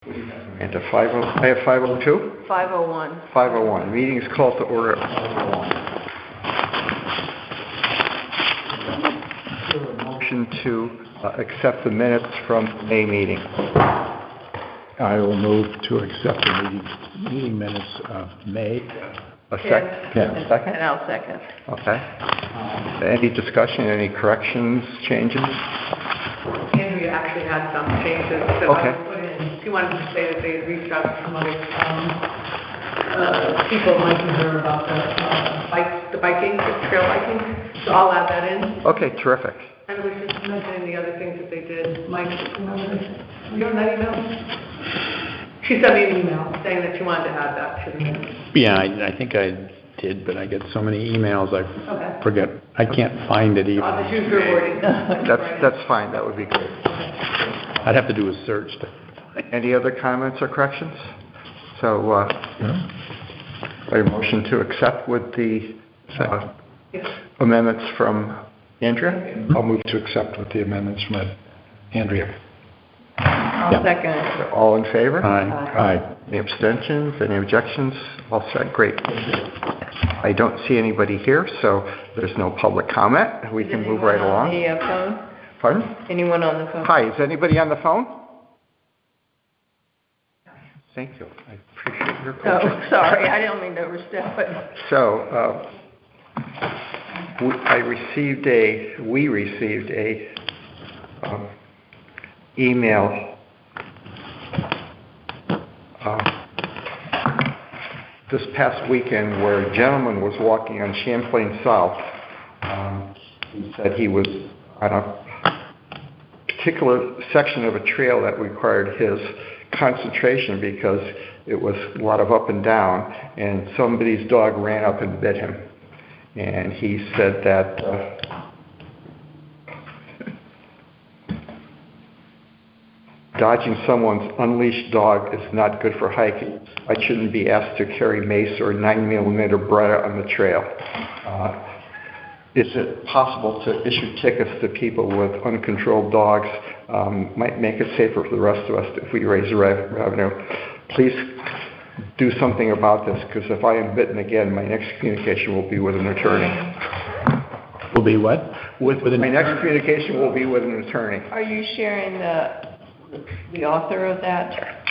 And to 50, I have 502? 501. 501. Meeting is called to order at 501. Motion to accept the minutes from the May meeting. I will move to accept the meeting minutes of May. A second? Yeah. Second? And I'll second. Okay. Any discussion, any corrections, changes? Andrea actually had some changes that Okay. I put in. She wanted to say that they had reached out to some other people liking her about the biking, the trail biking. So I'll add that in. Okay, terrific. And we should mention the other things that they did. Mike, remember this? You know that email? She sent me an email saying that she wanted to add that to the minutes. Yeah, I think I did, but I get so many emails I forget. I can't find it even. The choose your wording. That's fine. That would be good. I'd have to do a search. Any other comments or corrections? So, a motion to accept with the amendments from Andrea? I'll move to accept with the amendments from Andrea. I'll second it. All in favor? Aye. Any abstentions? Any objections? All set. Great. I don't see anybody here, so there's no public comment. We can move right along. Anyone on the phone? Pardon? Anyone on the phone? Hi, is anybody on the phone? Thank you. I appreciate your Oh, question. sorry, I don't mean to overstep, but So, we received a email this past weekend where a gentleman was walking on Champlain South. He said he was on a particular section of a trail that required his concentration because it was a lot of up and down, and somebody's dog ran up and bit him. And he said that dodging someone's unleashed dog is not good for hiking. I shouldn't be asked to carry mace or 9mm Beretta on the trail. Is it possible to issue tickets to people with uncontrolled dogs? Might make it safer for the rest of us if we raise the revenue. Please do something about this, because if I am bitten again, my next communication will be with an attorney. Will be what? My next communication will be with an attorney. are you sharing the author of that?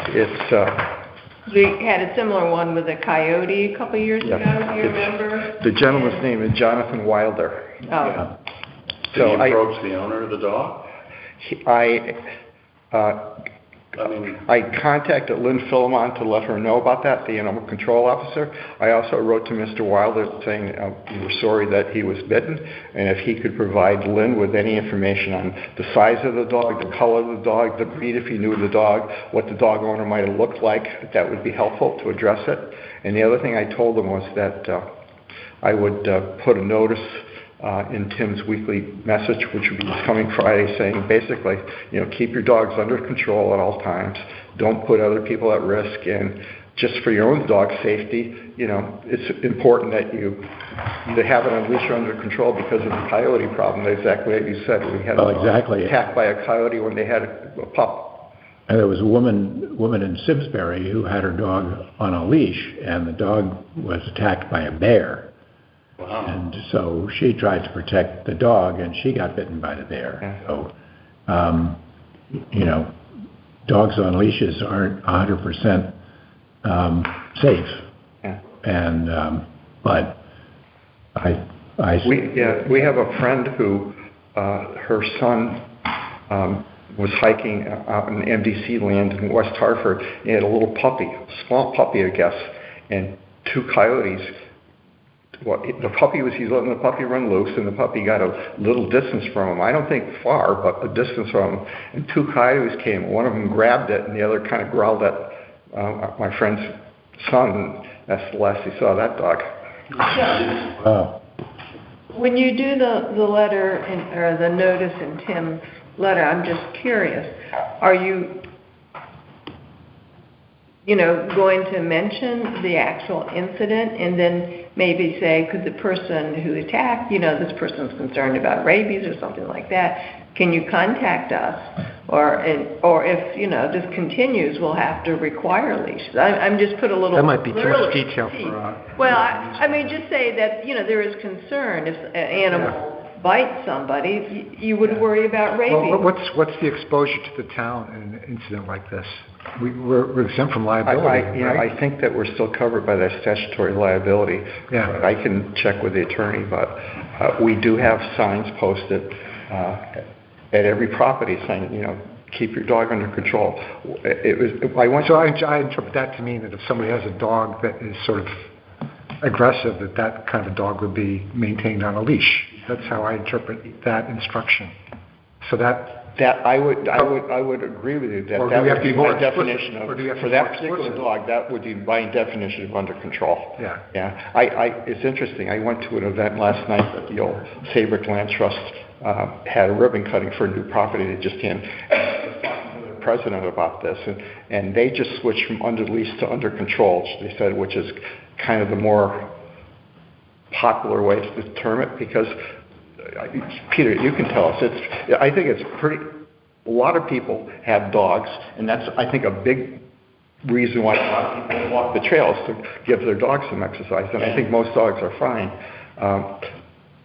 It's We had a similar one with a coyote a couple of years Yeah. ago, do you remember? the gentleman's name is Jonathan Wilder. Oh, Did he approach the owner of the dog? I contacted Lynn Philemon to let her know about that, the animal control officer. I also wrote to Mr. Wilder saying we were sorry that he was bitten, and if he could provide Lynn with any information on the size of the dog, the color of the dog, the breed if he knew the dog, what the dog owner might have looked like, that would be helpful to address it. And the other thing I told him was that I would put a notice in Tim's weekly message, which would be this coming Friday, saying basically, keep your dogs under control at all times. Don't put other people at risk, and just for your own dog's safety, it's important that you either have it on leash or under control because of the coyote problem. Exactly what you said. We had attacked by a coyote when they had a pup. And there was a woman in Simsbury who had her dog on a leash, and the dog was attacked by a bear. Wow. And so she tried to protect the dog, and she got bitten by the bear. Yeah. So, dogs on leashes aren't 100% safe. Yeah. And but we have a friend who her son was hiking out in MDC land in West Hartford. He had a little puppy, a small puppy, I guess, and two coyotes. He's letting the puppy run loose, and the puppy got a little distance from him. I don't think far, but a distance from him. And two coyotes came. One of them grabbed it, and the other kind of growled at my friend's son. That's the last he saw of that dog. when you do the letter or the notice in Tim's letter, I'm just curious. Are you going to mention the actual incident and then maybe say, could the person who attacked, this person's concerned about rabies or something like that, can you contact us? Or if, this continues, we'll have to require leashes. I'm just put a little... That might be too much literally- detail for... Well, I mean, just say that, there is concern if an animal bites somebody, you would worry about rabies. Well, what's the exposure to the town in an incident like this? We're exempt from liability, right? I think that we're still covered by that statutory liability. Yeah. But I can check with the attorney, but we do have signs posted at every property saying, keep your dog under control. So I interpret that to mean that if somebody has a dog that is sort of aggressive, that kind of a dog would be maintained on a leash. That's how I interpret that instruction. So that I would agree with you that Or do that we have would to be be more by definition explicit? Or do we have to for be that more particular explicit? dog, that would be by definition of under control. Yeah. Yeah. It's interesting. I went to an event last night that the old Saybrook Land Trust had a ribbon cutting for a new property that just came. I was talking to the president about this, and they just switched from under lease to under control. They said, which is kind of the more popular way to term it, because Peter, you can tell us. I think it's pretty. A lot of people have dogs, and that's, I think, a big reason why a lot of people walk the trails, to give their dogs some exercise. And I think most dogs are fine.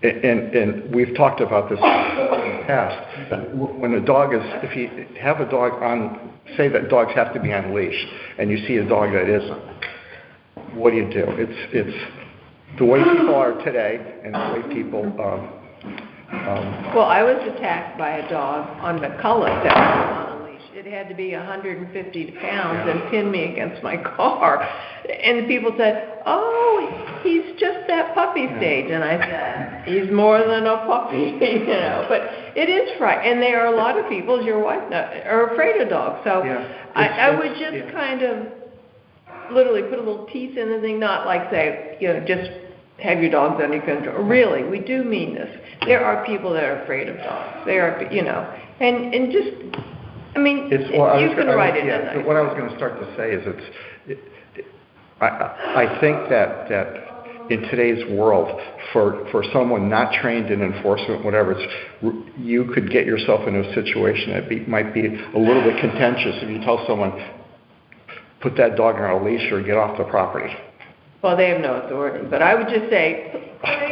And we've talked about this in the past. When a dog is, if you have a dog on, say that dogs have to be on a leash, and you see a dog that isn't, what do you do? It's the way people are today, and the way people. Well, I was attacked by a dog on McCulloch that was on a leash. It had to be 150 pounds and pin me against my car. And the people said, oh, he's just that puppy stage. And I said, he's more than a puppy, But it is frightening. And there are a lot of people, as your wife knows, are afraid of dogs. So I would just kind of literally put a little teeth in the thing, not like say, just have your dogs under control. Really, we do mean this. There are people that are afraid of dogs. There are, and just, I mean, you can write it in there. What I was going to start to say is I think that in today's world, for someone not trained in enforcement, whatever, you could get yourself in a situation that might be a little bit contentious if you tell someone, put that dog on a leash or get off the property. Well, they have no authority, but I would just say,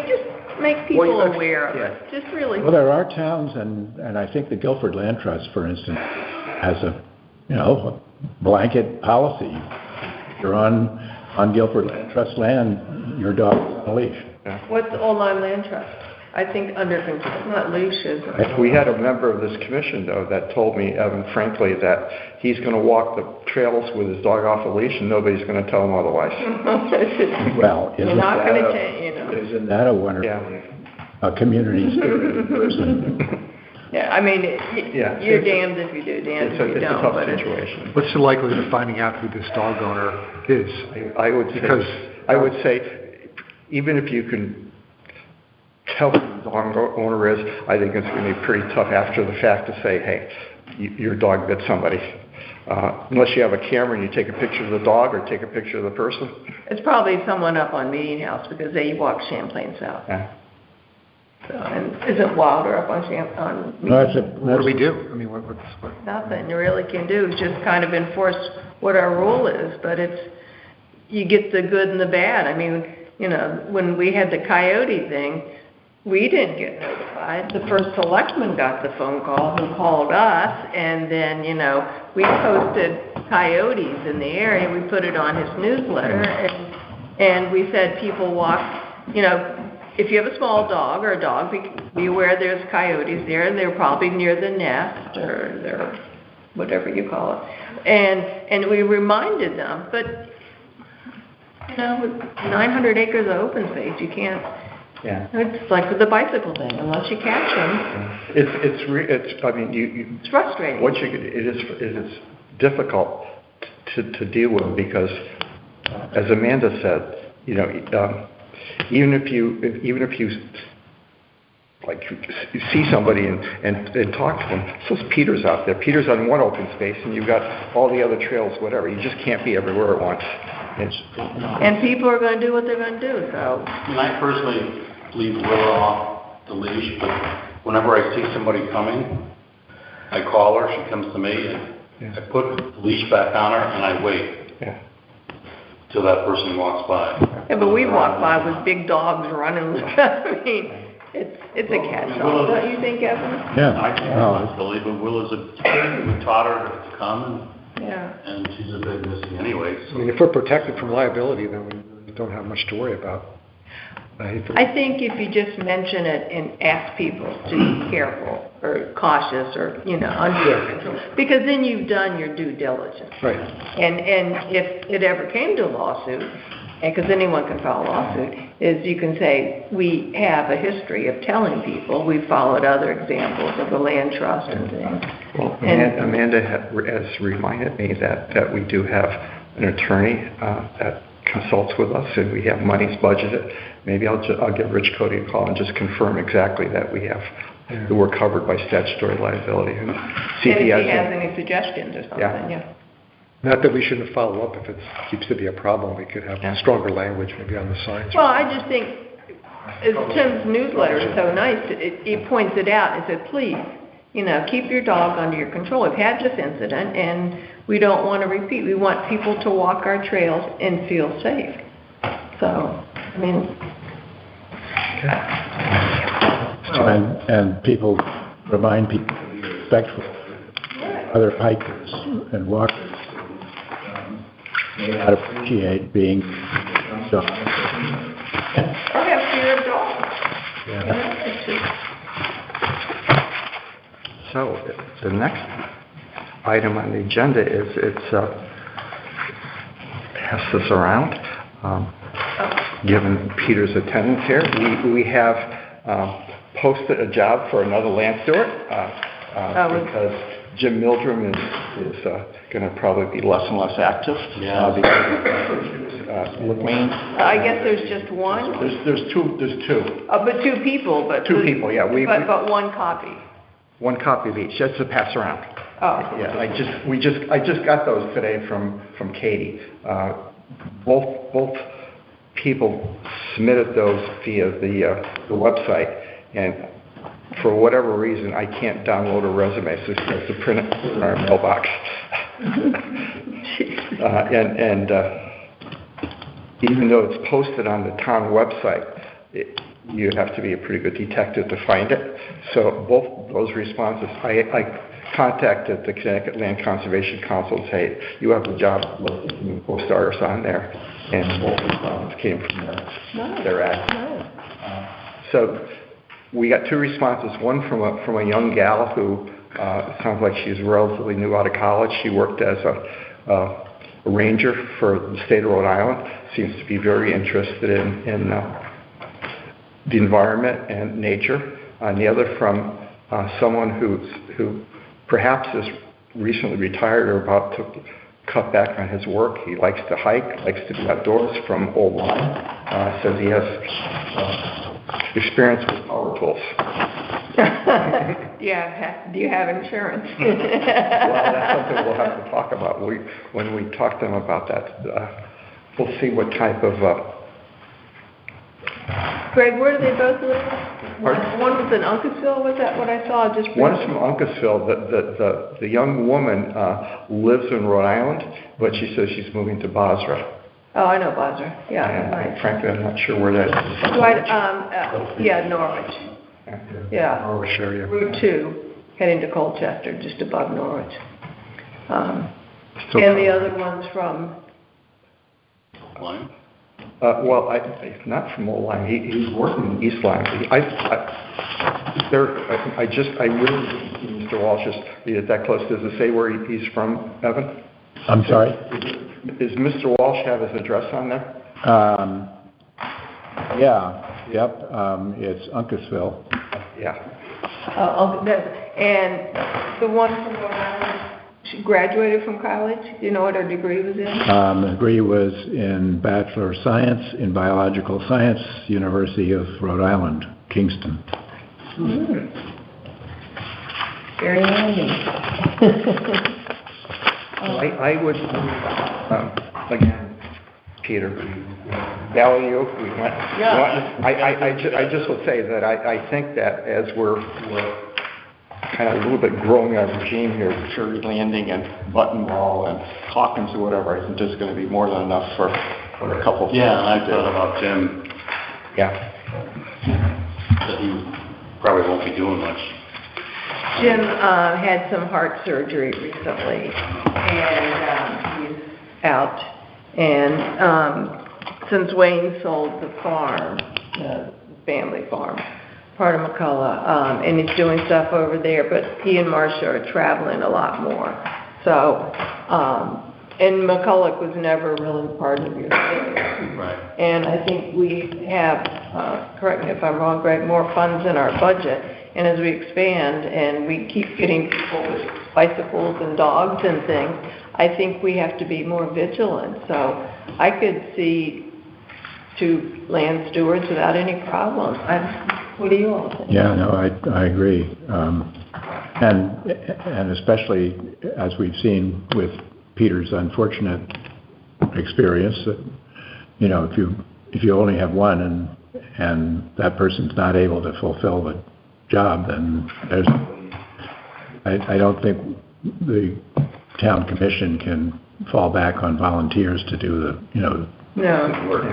just make people aware of it. Just really. Well, there are towns, and I think the Guilford Land Trust, for instance, has a blanket policy. If you're on Guilford Land Trust land, your dog is on a leash. Yeah. What's the Old Lyme Land Trust? I think under control, not leashes. We had a member of this commission, though, that told me, Evan, frankly, that he's going to walk the trails with his dog off a leash, and nobody's going to tell him otherwise. Well, you're not going to change, Isn't that a wonderful community spirit person? Yeah, I mean, you're damned if you do, damned if you don't. It's a tough situation. What's the likelihood of finding out who this dog owner is? I would say, even if you can tell who the dog owner is, I think it's going to be pretty tough after the fact to say, hey, your dog bit somebody. Unless you have a camera and you take a picture of the dog or take a picture of the person. It's probably someone up on Meeting House because they walk Champlain South. Yeah. So, and isn't Wilder up on Champlain? What do we do? I mean, what's Nothing you really can do is just kind of enforce what our rule is, but you get the good and the bad. I mean, when we had the coyote thing, we didn't get notified. The first selectman got the phone call who called us, and then, we posted coyotes in the area. We put it on his newsletter, and we said people walk, if you have a small dog or a dog, be aware there's coyotes there, and they're probably near the nest or they're whatever you call it. And we reminded them, but, with 900 acres of open space, you can't. Yeah. It's like with the bicycle thing. Unless you catch them, it's frustrating. It is difficult to deal with because, as Amanda said, even if you like, see somebody and talk to them. So Peter's out there. Peter's on one open space, and you've got all the other trails, whatever. You just can't be everywhere at once. And people are gonna do what they're gonna do, so. I mean, I personally leave Willa off the leash, but whenever I see somebody coming, I call her, she comes to me, and I put the leash back on her, and I wait Yeah. till that person walks by. Yeah, but we walk by with big dogs running. I mean, it's a catch-all, don't you think, Evan? Yeah. I can't Oh, believe it. Willa's we taught her to come, Yeah. and she's a bit missing anyway, I so. mean, if we're protected from liability, then we don't have much to worry about. I think if you just mention it and ask people to be careful or cautious or, under your control, because then you've done your due diligence. Right. And if it ever came to a lawsuit, because anyone can file a lawsuit, is you can say, we have a history of telling people, we followed other examples of the land trust and things. Well, And- Amanda has reminded me that we do have an attorney that consults with us, and we have monies budgeted. Maybe I'll give Rich Cody a call and just confirm exactly that that we're covered by statutory liability. And see And if he has any- any suggestions or something, yeah. Not that we shouldn't follow up if it keeps to be a problem. We could have stronger language maybe on the signs. Well, I just think, as Tim's newsletter is so nice, it points it out and says, please, keep your dog under your control. We've had this incident, and we don't want to repeat. We want people to walk our trails and feel safe. So, I mean... and people remind people to be respectful of other hikers and walkers. May not appreciate being dogs. Or have fear of dogs. It's just... So the next item on the agenda is pass this around. Given Peter's attendance here, we have posted a job for another land steward because Jim Mildrum is going to probably be less and less active. Because Wayne. I guess there's just one? There's two. But two people, but... Two people, yeah. But one copy. One copy of each, just to pass around. Oh. Yeah, I just got those today from Katie. Both people submitted those via the website, and for whatever reason, I can't download a resume, so it's supposed to print it in our mailbox. And even though it's posted on the town website, you have to be a pretty good detective to find it. So both those responses, I contacted the Connecticut Land Conservation Council and say, you have the job, you post ours on there. And both responses came from their act. So we got two responses, one from a young gal who sounds like she's relatively new out of college. She worked as a ranger for the state of Rhode Island, seems to be very interested in the environment and nature. And the other from someone who perhaps is recently retired or about to cut back on his work. He likes to hike, likes to be outdoors from Old Lyme. Says he has experience with power tools. Do you have insurance? Well, that's something we'll have to talk about. When we talk to them about that, we'll see what type of... Greg, where do they both live? Pardon? One was in Uncasville, was that what I saw? One is from Uncasville. The young woman lives in Rhode Island, but she says she's moving to Basra. Oh, I know Basra. Yeah, And right. frankly, I'm not sure where that is. Right, Norwich. Yeah. Norwich area. Route 2, heading to Colchester, just above Norwich. Still And the other one's from... Lyme? Well, not from Old Lyme. He's working in East Lyme. I really, Mr. Walsh, is that close? Does it say where he's from, Evan? I'm sorry? Does Mr. Walsh have his address on there? It's Uncasville. Yeah. And the one from Rhode Island, she graduated from college? Do you know what her degree was in? The degree was in Bachelor of Science in Biological Science, University of Rhode Island, Kingston. Very handy. I would, again, Peter, value you. I just would say that I think that as we're kind of a little bit growing our regime here, Ferry Landing and Buttonwall and Hawkins or whatever, I think there's going to be more than enough for a couple of Yeah, and I thought about Jim, Yeah. that he probably won't be doing much. Jim had some heart surgery recently, and he's out. And since Wayne sold the farm, the family farm, part of McCullough, and he's doing stuff over there, but he and Marcia are traveling a lot more. So, and McCullough was never really part of your area. Right. And I think we have, correct me if I'm wrong, Greg, more funds in our budget. And as we expand and we keep getting people with bicycles and dogs and things, I think we have to be more vigilant. So I could see 2 land stewards without any problem. What do you all think? Yeah, no, I agree. And especially as we've seen with Peter's unfortunate experience, that, you know, if you only have one and that person's not able to fulfill the job, then I don't think the town commission can fall back on volunteers to do the, you know, No. work.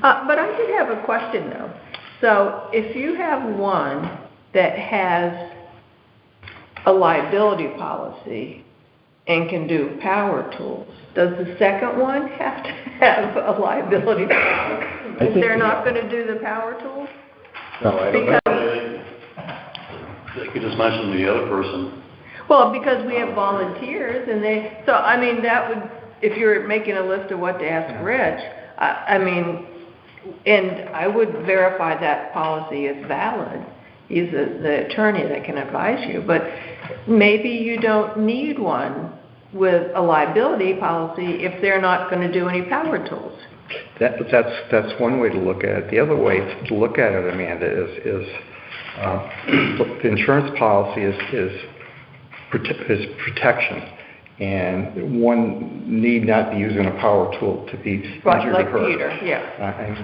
But I did have a question though. So if you have one that has a liability policy and can do power tools, does the second one have to have a liability policy if they're not going to do the power tools? No, I don't know. They could just mention the other person. Well, because we have volunteers and so I mean, that would, if you're making a list of what to ask Rich, I mean, and I would verify that policy is valid. He's the attorney that can advise you, but maybe you don't need one with a liability policy if they're not going to do any power tools. That's one way to look at it. The other way to look at it, Amanda, is the insurance policy is protection, and one need not be using a power tool to be injured Right, or like hurt. Peter, yeah. And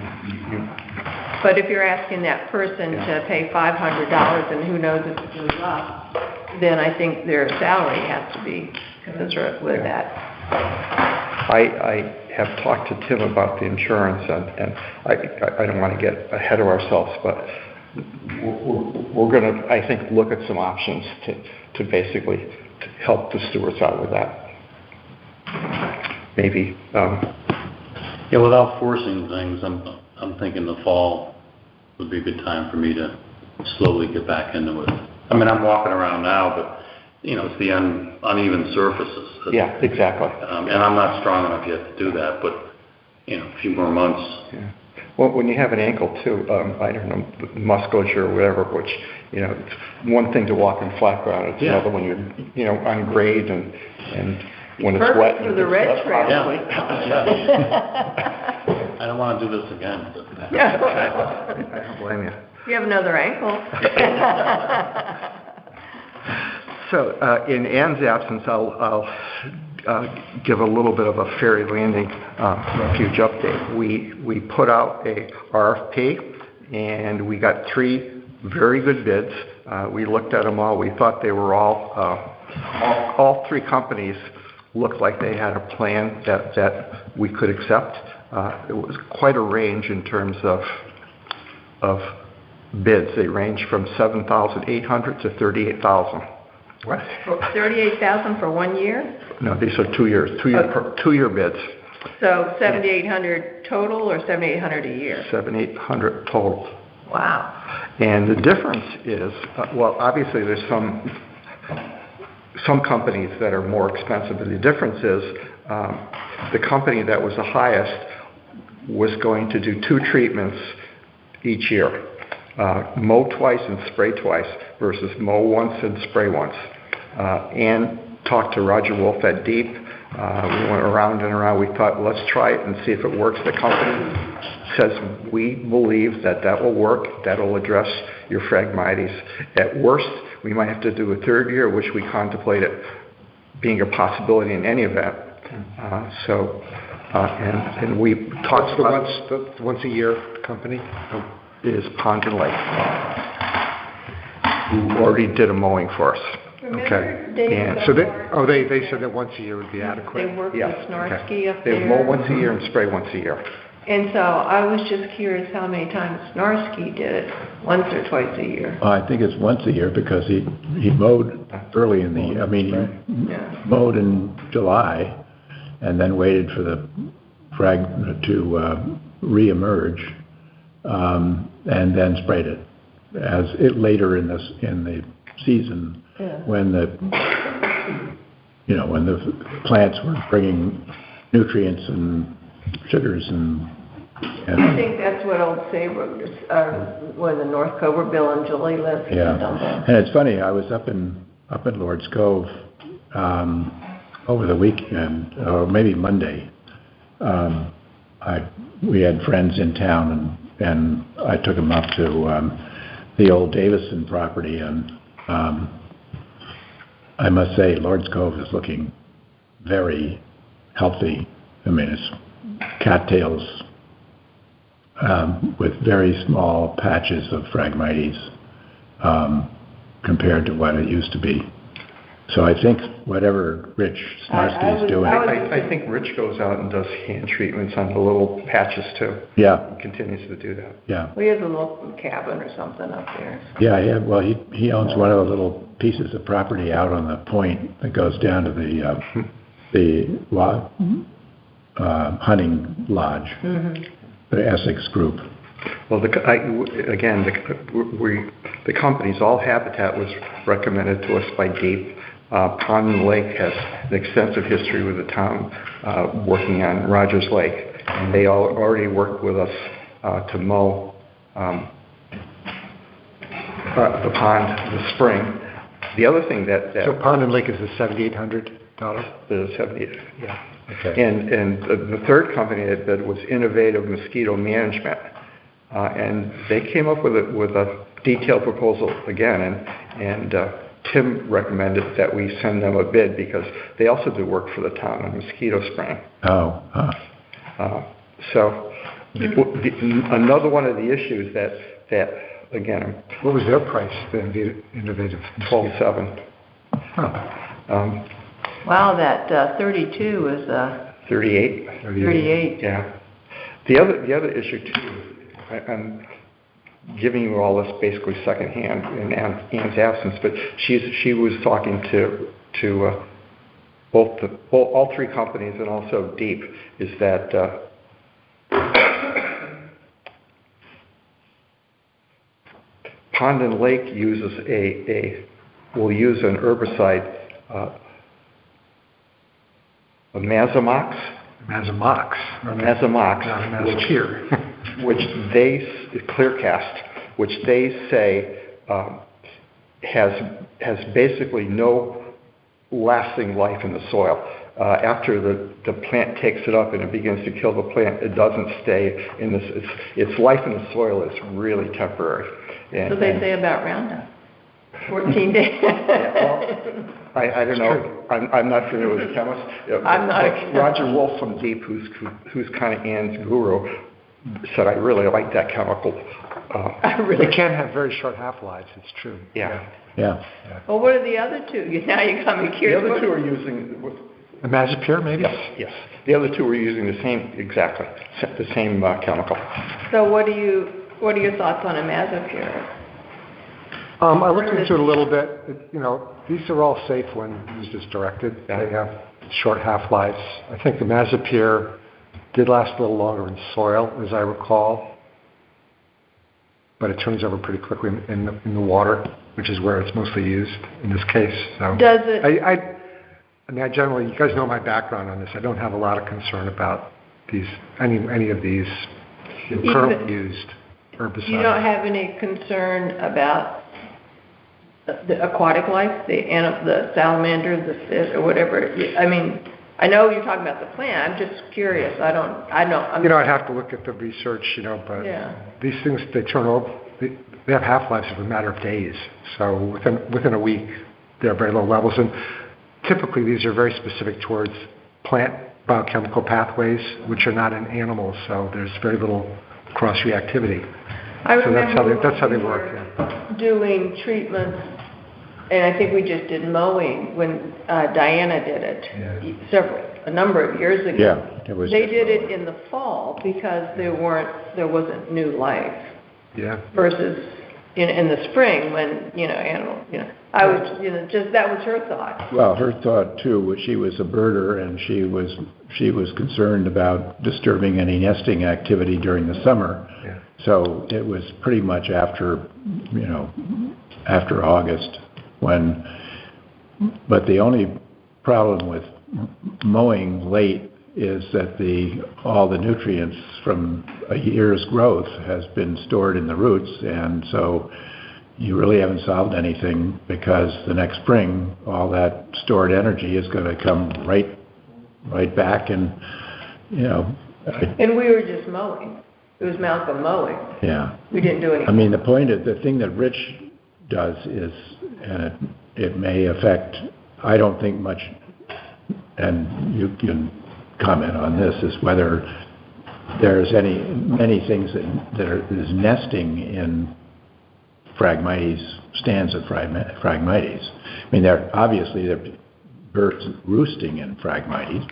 But if you're asking that person to pay $500 and who knows if it goes up, then I think their salary has to be commensurate with that. I have talked to Tim about the insurance, and I don't want to get ahead of ourselves, but we're going to, I think, look at some options to basically to help the stewards out with that. Maybe. Yeah, without forcing things, I'm thinking the fall would be a good time for me to slowly get back into it. I mean, I'm walking around now, but, you know, it's the uneven surfaces. Yeah, exactly. And I'm not strong enough yet to do that, but, you know, a few more months. Yeah. Well, when you have an ankle too, I don't know, musculature or whatever, which, you know, it's one thing to walk in flat ground, it's another when you're, you know, on grade and when it's wet. Perfect for the red trail. Yeah. I don't want to do this again. But I don't blame you. You have another ankle. So, in Ann's absence, I'll give a little bit of a Ferry Landing refuge update. We put out a RFP, and we got 3 very good bids. We looked at them all. We thought they were all 3 companies looked like they had a plan that we could accept. It was quite a range in terms of bids. They range from $7,800 to $38,000. What? 38,000 for 1 year? No, these are 2 years, two-year bids. So 7,800 total or 7,800 a year? 7,800 total. Wow. And the difference is, well, obviously there's some companies that are more expensive, but the difference is the company that was the highest was going to do 2 treatments each year. Mow twice and spray twice versus mow once and spray once. And talked to Roger Wolf at Deep. We went around and around. We thought, let's try it and see if it works. The company says, we believe that that will work, that'll address your Phragmites. At worst, we might have to do a third year, which we contemplate it being a possibility in any event. And we talked about... The once a year company? Is Pond and Lake, who already did a mowing for us. Remember Dave And So Belmar? they said that once a year would be adequate? They worked with Yeah, Snarsky up They there. mow once a year and spray once a year. And so I was just curious how many times Snarsky did it, once or twice a year. I think it's once a year because he mowed early in the, he Yeah. mowed in July and then waited for the frag to reemerge, and then sprayed it later in the season when the plants were bringing nutrients and sugars and I think that's what Old Saybrook, where the North Cobra Bill and Julie live. yeah. And it's funny, I was up in Lord's Cove over the weekend, or maybe Monday. We had friends in town, and I took them up to the old Davison property, and I must say, Lord's Cove is looking very healthy. I mean, it's cattails with very small patches of Phragmites compared to what it used to be. So I think whatever Rich Snarsky is doing... I think Rich goes out and does hand treatments on the little patches too. Yeah. He continues to do that. Yeah. We have a little cabin or something up there. Yeah, well, he owns one of the little pieces of property out on the point that goes down to the hunting lodge, the Essex group. Well, the company's All Habitat was recommended to us by DEEP. Pond and Lake has an extensive history with the town working on Rogers Lake. And they already worked with us to mow the pond this spring. The other thing that So Pond and Lake is the $7,800? the 70, yeah. Okay. And the third company that was Innovative Mosquito Management, and they came up with a detailed proposal again, and Tim recommended that we send them a bid because they also do work for the town on mosquito spraying. So another one of the issues that again, What was their price, the Innovative? 12.7. Oh. Wow, that 32 is 38. 38. Yeah. The other issue too, I'm giving you all this basically secondhand in Ann's absence, but she was talking to all three companies and also DEEP, is that Pond and Lake will use an herbicide, a Mazamox, which they Clearcast, which they say has basically no lasting life in the soil. After the plant takes it up and it begins to kill the plant, it doesn't stay in this. Its life in the soil is really temporary. So they say about Roundup, 14 days. I don't know. I'm not familiar with the chemist. I'm not a But chemist. Roger Wolf from DEEP, who's kind of Ann's guru, said, I really like that chemical. They can have very short half-lives, it's true. Yeah. Yeah. Well, what are the other two? Now you got me The curious. other two are using, The Mazipur, maybe? yes. The other two are using the same chemical. So what are your thoughts on Imazapure? I looked into it a little bit. These are all safe when used as directed. Yeah. They have short half-lives. I think the Mazipur did last a little longer in soil, as I recall, but it turns over pretty quickly in the water, which is where it's mostly used in this case. So Does it? I generally, you guys know my background on this. I don't have a lot of concern about any of these currently used herbicides. You don't have any concern about the aquatic life, the salamander, the fish, or whatever? I mean, I know you're talking about the plan, I'm just curious, I know, I'm. I'd have to look at the research, but Yeah. these things, they turn over, they have half-lives of a matter of days. So within a week, they're very low levels. And typically, these are very specific towards plant biochemical pathways, which are not in animals, so there's very little cross-reactivity. I So remember that's how they when we work, were doing treatments, and I think we just did mowing when Diana did it, a number of years ago. Yeah, it was. They did it in the fall because there wasn't new life Yeah. versus in the spring when, animal, I was, just, that was her thought. Well, her thought too was she was a birder and she was concerned about disturbing any nesting activity during the summer. Yeah. So it was pretty much after August but the only problem with mowing late is that all the nutrients from a year's growth has been stored in the roots, and so you really haven't solved anything, because the next spring all that stored energy is going to come right back, and And we were just mowing. It was Malcolm mowing. yeah. We didn't do anything. I mean, the thing that Rich does is, and it may affect, I don't think much, and you can comment on this, is whether there's many things that is nesting in Phragmites, stands of Phragmites. I mean, there are birds roosting in Phragmites.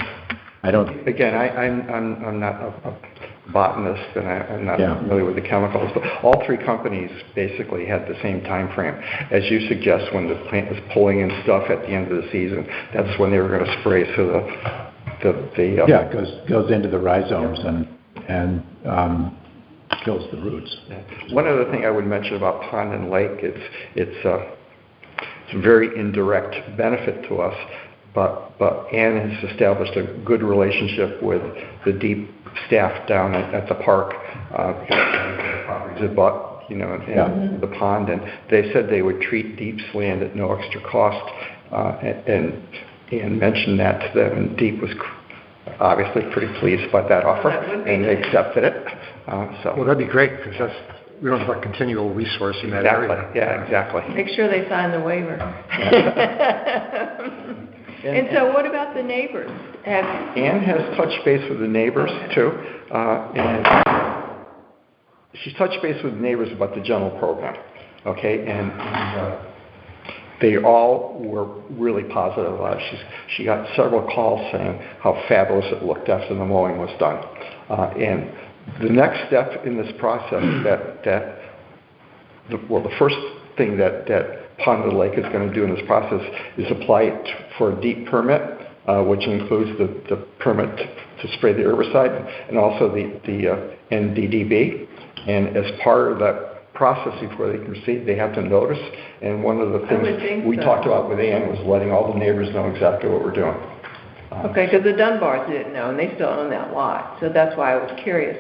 I don't. Again, I'm not a botanist, and I'm not Yeah. familiar with the chemicals, but all three companies basically had the same time frame. As you suggest, when the plant was pulling in stuff at the end of the season, that's when they were going to spray, so it goes into the rhizomes and kills the roots. One other thing I would mention about pond and lake, it's a very indirect benefit to us, but Ann has established a good relationship with the deep staff down at the park, and the pond, and they said they would treat Deep's land at no extra cost, and mentioned that to them, and Deep was obviously pretty pleased by that offer, and they accepted it. Well, that'd be great, because we don't have a continual resource in that area. Yeah, exactly. Make sure they sign the waiver. And so what about the neighbors? Ann has touched base with the neighbors too, and she's touched base with the neighbors about the general program, okay? And they all were really positive about it. She got several calls saying how fabulous it looked after the mowing was done. And the next step in this process, the first thing that Pond and Lake is going to do in this process is apply for a deep permit, which includes the permit to spray the herbicide and also the NDDB. And as part of that process, before they can proceed, they have to notice. And one of the things we talked about with Ann was letting all the neighbors know exactly what we're doing. Okay, because the Dunbars didn't know, and they still own that lot. So that's why I was curious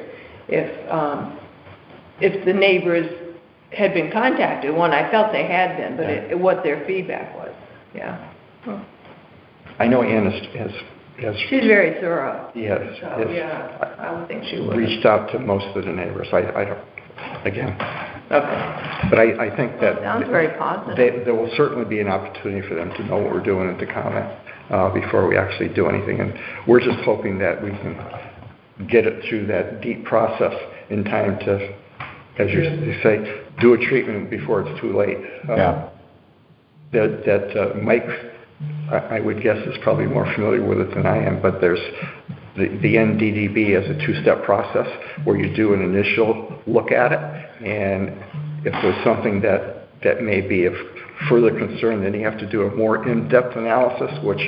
if the neighbors had been contacted. One, I felt they had been, but what their feedback was. Yeah. Huh. I know Ann has She's very thorough. Yes. So, yeah, I would think she would. Reached out to most of the neighbors. I don't, again. Okay. But I think that Sounds very positive. there will certainly be an opportunity for them to know what we're doing and to comment before we actually do anything. And we're just hoping that we can get it through that deep process in time to, as you say, do a treatment before it's too late. That Mike, I would guess, is probably more familiar with it than I am, but there's the NDDB as a two-step process where you do an initial look at it, and if there's something that may be of further concern, then you have to do a more in-depth analysis, which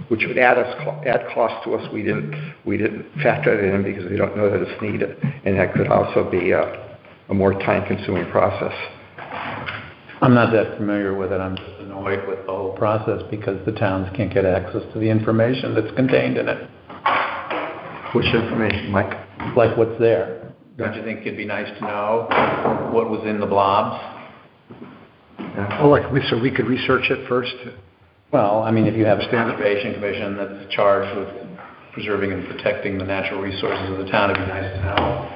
would add cost to us. We didn't factor that in because we don't know that it's needed, and that could also be a more time-consuming process. I'm not that familiar with it. I'm just annoyed with the whole process because the towns can't get access to the information that's contained in it. Which information, Mike? Like what's there. Don't you think it'd be nice to know what was in the blobs? Oh, so we could research it first? Well, I mean, if you have a Understand it. conservation commission that's charged with preserving and protecting the natural resources of the town, it'd be nice to know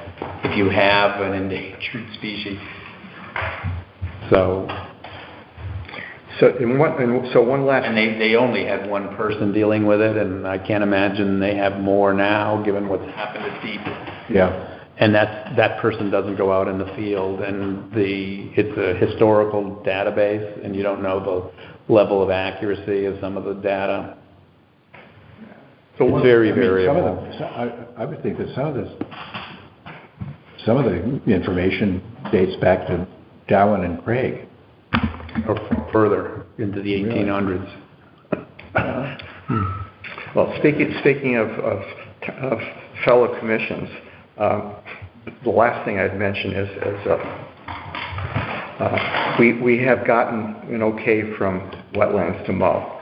if you have an endangered species. So, one last. and they only had one person dealing with it, and I can't imagine they have more now, given what's happened at Deep. Yeah. And that person doesn't go out in the field, and it's a historical database, and you don't know the level of accuracy of some of the data. So It's very I mean, variable. I would think that some of the information dates back to Darwin and Craig. Or further into the 1800s. Well, speaking of fellow commissions, the last thing I'd mention is we have gotten an okay from wetlands to mow.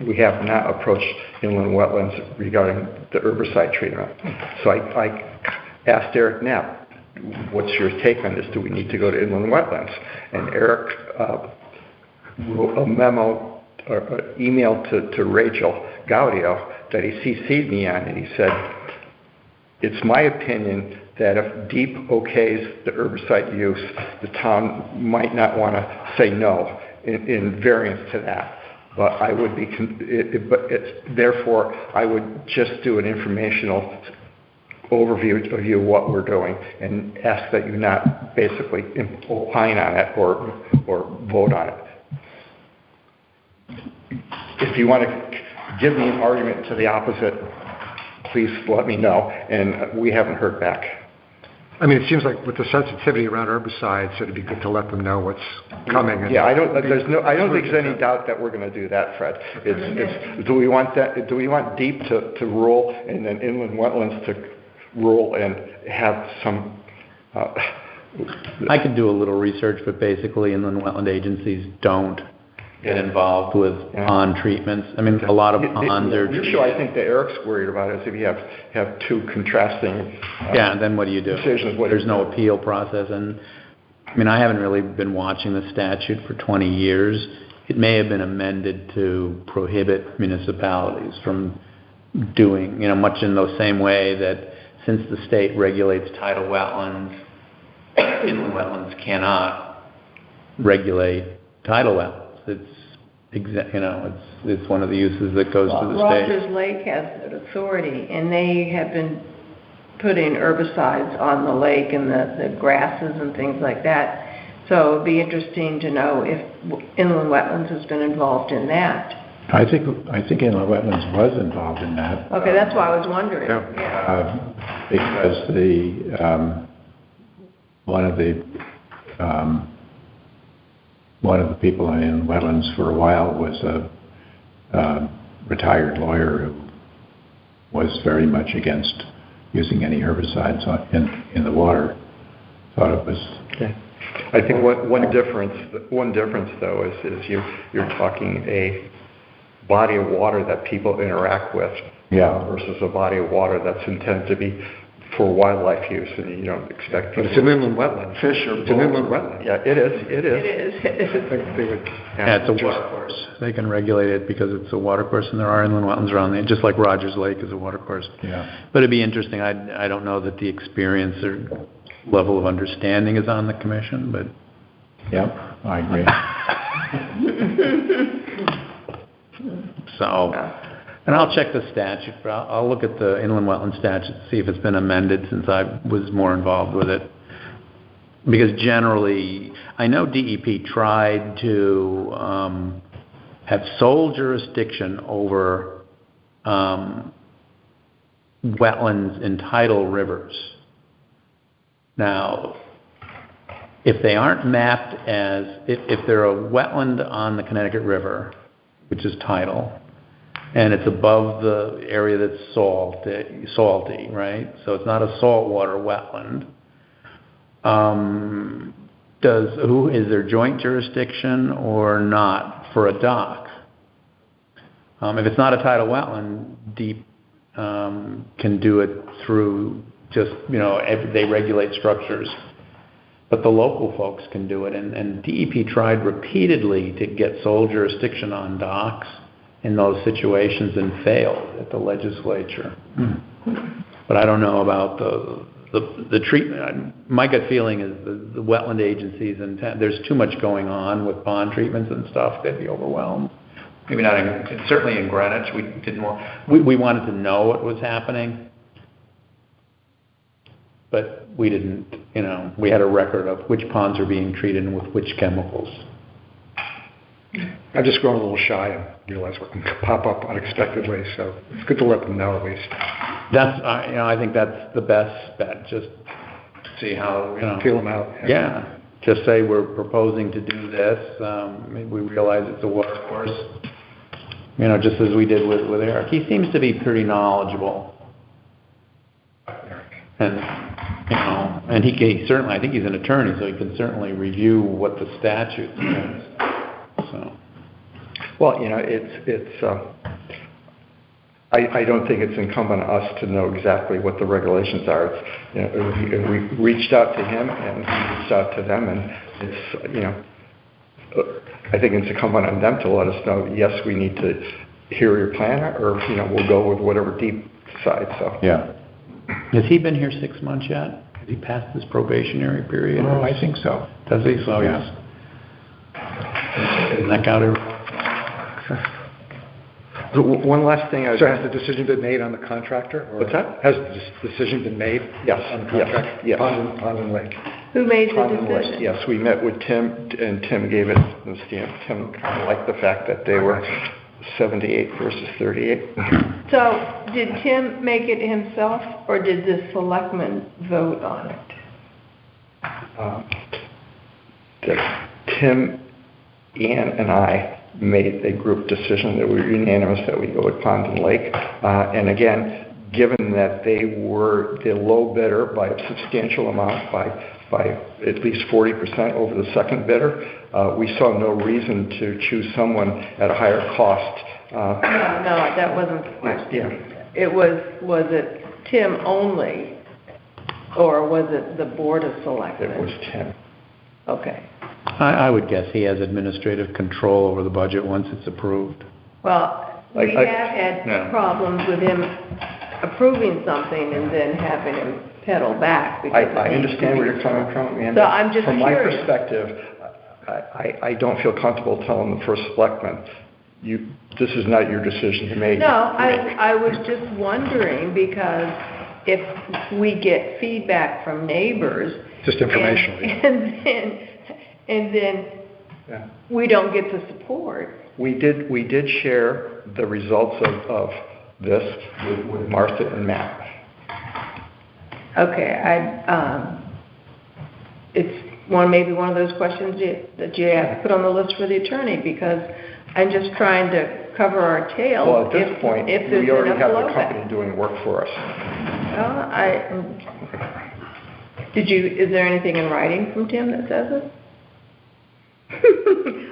We have not approached inland wetlands regarding the herbicide treatment. So I asked Eric Knapp, what's your take on this? Do we need to go to inland wetlands? And Eric wrote a memo or email to Rachel Gaudio that he CC'd me on, and he said, it's my opinion that if Deep okays the herbicide use, the town might not want to say no in variance to that. But I would be, therefore, I would just do an informational overview of what we're doing and ask that you not basically opine on it or vote on it. If you want to give me an argument to the opposite, please let me know, and we haven't heard back. I mean, it seems like with the sensitivity around herbicides, it'd be good to let them know what's coming. Yeah, I don't think there's any doubt that we're going to do that, Fred. Do we want Deep to rule and then inland wetlands to rule and have some... I could do a little research, but basically inland wetland agencies don't get involved with pond treatments. I mean, a lot of ponds are... The issue I think that Eric's worried about is if you have two contrasting... yeah, then what do you do? Decisions. There's no appeal process. And, I mean, I haven't really been watching the statute for 20 years. It may have been amended to prohibit municipalities from doing, much in the same way that since the state regulates tidal wetlands, inland wetlands cannot regulate tidal wetlands. It's one of the uses that goes to the state. Rogers Lake has that authority, and they have been putting herbicides on the lake and the grasses and things like that. So it'd be interesting to know if inland wetlands has been involved in that. I think inland wetlands was involved in that. Okay, that's why I was wondering. Because one of the people in inland wetlands for a while was a retired lawyer who was very much against using any herbicides in the water. Thought it was. Okay. I think one difference though is you're talking a body of water that people interact with versus a body of water that's intended to be for wildlife use, and you don't expect... But it's an inland wetland. Fish or... It's an inland wetland. Yeah, it is. It is. Yeah, it's a watercourse. They can regulate it because it's a watercourse, and there are inland wetlands around there, just like Rogers Lake is a watercourse. Yeah. But it'd be interesting. I don't know that the experience or level of understanding is on the commission, but... Yep, I agree. So... And I'll check the statute, but I'll look at the inland wetland statute to see if it's been amended since I was more involved with it. Because generally, I know DEP tried to have sole jurisdiction over wetlands in tidal rivers. Now, if they aren't mapped as, if they're a wetland on the Connecticut River, which is tidal, and it's above the area that's salty, right? So it's not a saltwater wetland. Is there joint jurisdiction or not for a dock? If it's not a tidal wetland, DEP can do it through just, they regulate structures. but the local folks can do it. And DEP tried repeatedly to get sole jurisdiction on docks in those situations and failed at the legislature. But I don't know about the treatment. My gut feeling is the wetland agencies, and there's too much going on with pond treatments and stuff. They'd be overwhelmed. Maybe not certainly in Greenwich. We wanted to know what was happening, but we didn't, we had a record of which ponds are being treated and with which chemicals. I've just grown a little shy and realized what can pop up unexpectedly, so it's good to let them know at least. I think that's the best bet. Just see how, Feel them out. Yeah. Just say we're proposing to do this. We realize it's a water course. Just as we did with Eric. He seems to be pretty knowledgeable. And, and he certainly, I think he's an attorney, so he can certainly review what the statute says. So. Well, I don't think it's incumbent on us to know exactly what the regulations are. We reached out to him and he reached out to them, and it's, I think it's incumbent on them to let us know, yes, we need to hear your plan, or, we'll go with whatever DEEP decides, so. Yeah. Has he been here 6 months yet? Has he passed his probationary period? Oh, I think so. Does he? So, Yeah. Isn't that out of... One last thing. So has the decision been made on the contractor? Or What's that? Has the decision been made? Yes, On the contractor? yes. Pond and Lake. Who made the Pond and Lake, decision? yes, we met with Tim, and Tim gave it the stamp. Tim kind of liked the fact that they were 78 versus 38. So, did Tim make it himself, or did the selectmen vote on it? Tim, Ann, and I made a group decision that we were unanimous that we go with Pond and Lake. And again, given that they were the low bidder by a substantial amount, by at least 40% over the second bidder, we saw no reason to choose someone at a higher cost. No, that wasn't the question. Yeah. It was it Tim only, or was it the Board of Selectmen? It was Tim. Okay. I would guess he has administrative control over the budget once it's approved. Well, we have had problems with him approving something and then having him pedal back. I understand where you're coming from, Amanda. So I'm just From curious. my perspective, I don't feel comfortable telling the first selectman, this is not your decision to make. No, I was just wondering, because if we get feedback from neighbors. Just informationally. And then Yeah. we don't get the support. We did share the results of this with Martha and Matt. Okay, it's maybe one of those questions that you have to put on the list for the attorney, because I'm just trying to cover our tail. Well, at this point, if there's we already enough have the blowback. company doing work for us. Is there anything in writing from Tim that says it?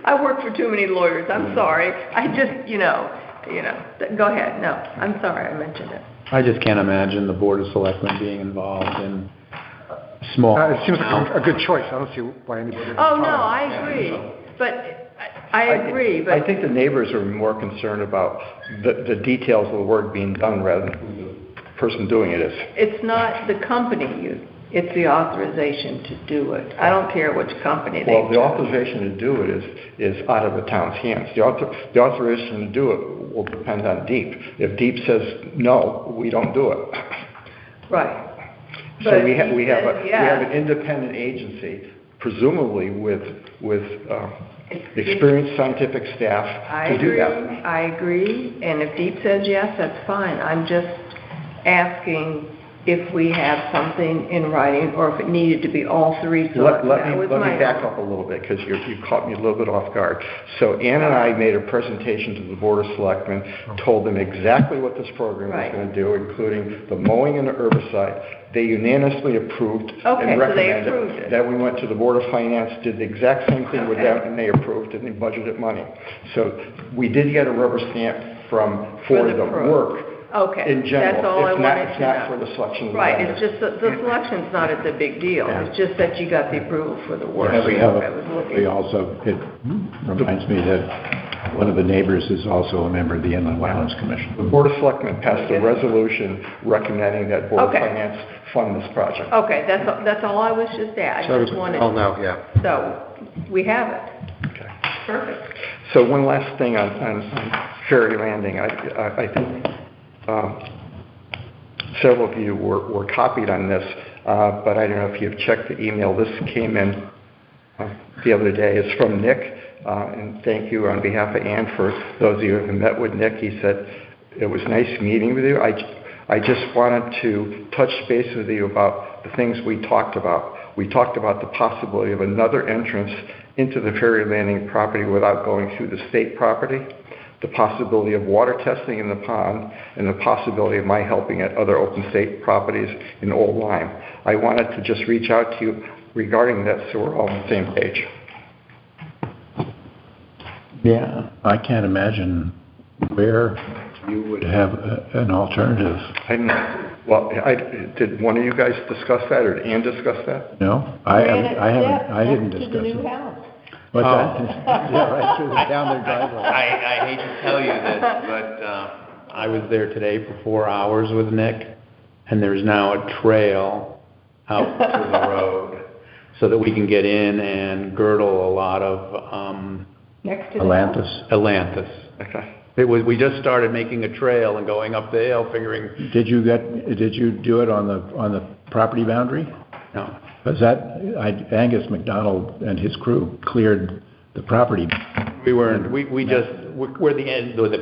I work for too many lawyers, I'm sorry. I just, go ahead, no, I'm sorry I mentioned it. I just can't imagine the Board of Selectmen being involved in small... It seems like a good choice. I don't see why anybody... Oh, no, I agree, but I agree, but... I think the neighbors are more concerned about the details of the work being done rather than who the person doing it is. It's not the company it's the authorization to do it. I don't care which company they Well, the choose. authorization to do it is out of the town's hands. The authorization to do it will depend on DEEP. If DEEP says no, we don't do it. Right. So But we if he have says yes- an independent agency, presumably with experienced scientific staff to do that. I agree, and if DEEP says yes, that's fine. I'm just asking if we have something in writing, or if it needed to be all three selected. Let me back up a little bit, because you caught me a little bit off guard. So Ann and I made a presentation to the Board of Selectmen, told them exactly what this program was going to do, including the mowing and the herbicide. They unanimously approved Okay, and so they recommended approved it. that we went to the Board of Finance, did the exact same thing with them, and they approved, and they budgeted money. So we did get a rubber stamp for the the pro. work. Okay, in general. that's all I It's not- wanted to know. It's not for the selection of the Right, vendors. it's just that the selection's not a big deal, it's just that you got the approval for the work. We have, I was looking. we also, it reminds me that one of the neighbors is also a member of the Inland Wetlands The Commission. Board of Selectmen passed a resolution recommending that Board of Okay. Finance fund this project. Okay, that's all I was just at, I just wanted, no, yeah. so, we have it, Okay. perfect. So one last thing on Ferry Landing. I think several of you were copied on this, but I don't know if you've checked the email. This came in the other day. It's from Nick, and thank you on behalf of Ann for those of you who have met with Nick. He said, it was nice meeting with you. I just wanted to touch base with you about the things we talked about. We talked about the possibility of another entrance into the Ferry Landing property without going through the state property, the possibility of water testing in the pond, and the possibility of my helping at other open state properties in Old Lyme. I wanted to just reach out to you regarding that so we're all on the same page. Yeah. I can't imagine where you would have an alternative. Did one of you guys discuss that, or did Ann discuss that? No? I didn't discuss it. house. What's that? Yeah, right through down their driveway. I hate to tell you this, but I was there today for 4 hours with Nick, and there's now a trail out to the road so that we can get in and girdle a lot of Next to the Atlantis. ailanthus. Okay. We just started making a trail and going up the hill, figuring, Did you do it on the property boundary? no. Was Angus McDonald and his crew cleared the property? We weren't, where the end, the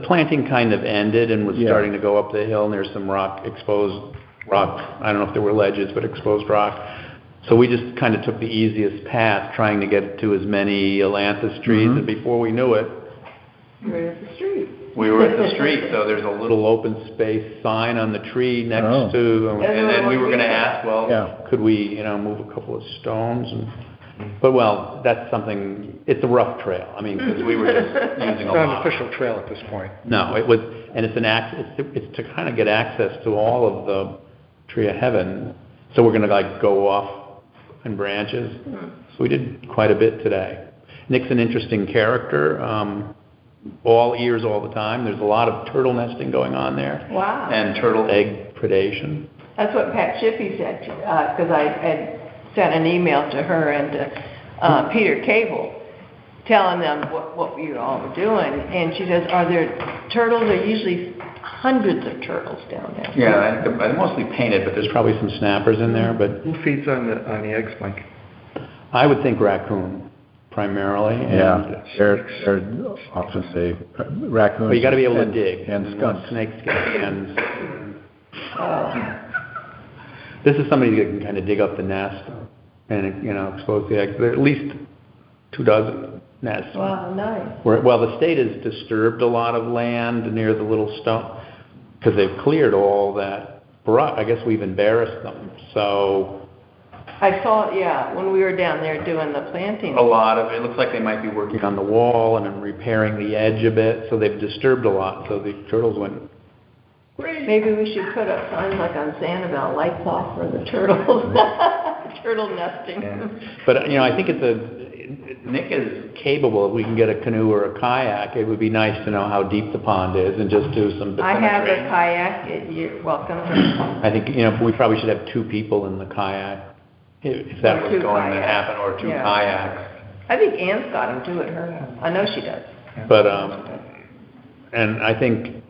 planting kind of ended and was Yeah. starting to go up the hill, and there's some exposed rock, I don't know if there were ledges, but exposed rock. So we just kind of took the easiest path, trying to get to as many ailanthus trees, and before we knew it, We're at the street. we were at the street, so there's a little open space sign on the tree next to, and then we were gonna ask, Yeah. could we, move a couple of stones but that's something, it's a rough trail, I mean, because we were just using It's a not an lot. official trail at this point. No, it was, and it's to kind of get access to all of the Tree of Heaven, so we're gonna go off in branches. So we did quite a bit today. Nick's an interesting character, all ears all the time. There's a lot of turtle nesting going on there. Wow. And turtle egg predation. That's what Pat Shippey said, because I had sent an email to her and to Peter Cable, telling them what you all were doing, and she says, are there turtles? There are usually hundreds of turtles down there. Yeah, they're mostly painted, but there's probably some snappers in there, but Who feeds on the eggs, Mike? I would think raccoon primarily. Yeah, they're often say raccoons. But you gotta be able to and- dig. And skunks. Snakes get hands. This is somebody that can kind of dig up the nest and, expose the eggs. There are at least 24 nests. Wow, nice. Well, the state has disturbed a lot of land near the little stone, because they've cleared all that brush. I guess we've embarrassed them, so I saw, when we were down there doing the planting. a lot of, it looks like they might be working on the wall and then repairing the edge a bit, so they've disturbed a lot, so the turtles went, Maybe we should put up signs like on Sanibel, lights off for the turtles. Turtle nesting. but, I think Nick is capable, if we can get a canoe or a kayak, it would be nice to know how deep the pond is and just do some I have a bathymetry. kayak, you're welcome. I think, we probably should have 2 people in the kayak, if that Or was 2 going to kayaks. happen, or 2 Yeah. kayaks. I think Ann's got them too at her house. I know she does. But, and I think,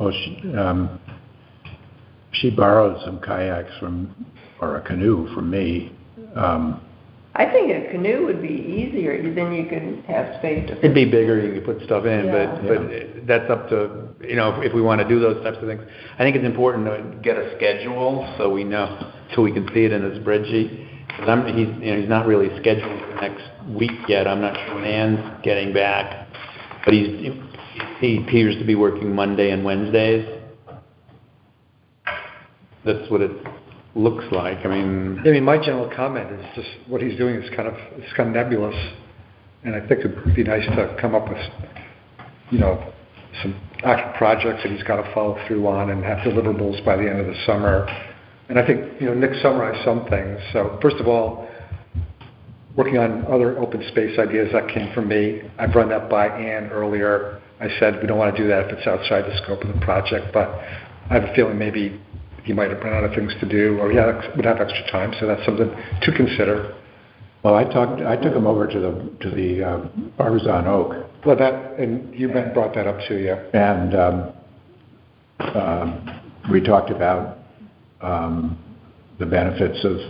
she borrowed some kayaks or a canoe from me. I think a canoe would be easier, then you could have space to. it'd be bigger, you could put stuff in, Yeah. but that's up to, if we want to do those types of things. I think it's important to get a schedule so we know, so we can see it in a spreadsheet. 'Cause he's not really scheduled for next week yet. I'm not sure when Ann's getting back, but he appears to be working Monday and Wednesdays. That's what it looks like. I mean, my general comment is just what he's doing is kind of nebulous, and I think it'd be nice to come up with, some active projects that he's got to follow through on and have deliverables by the end of the summer. And I think, Nick summarized some things. So first of all, working on other open space ideas, that came from me. I've run that by Ann earlier. I said we don't want to do that if it's outside the scope of the project, but I have a feeling maybe he might have run out of things to do, or would have extra time, so that's something to consider. Well, I took him over to the Parmesan Oak. Well, and you brought that up too, yeah. And we talked about the benefits of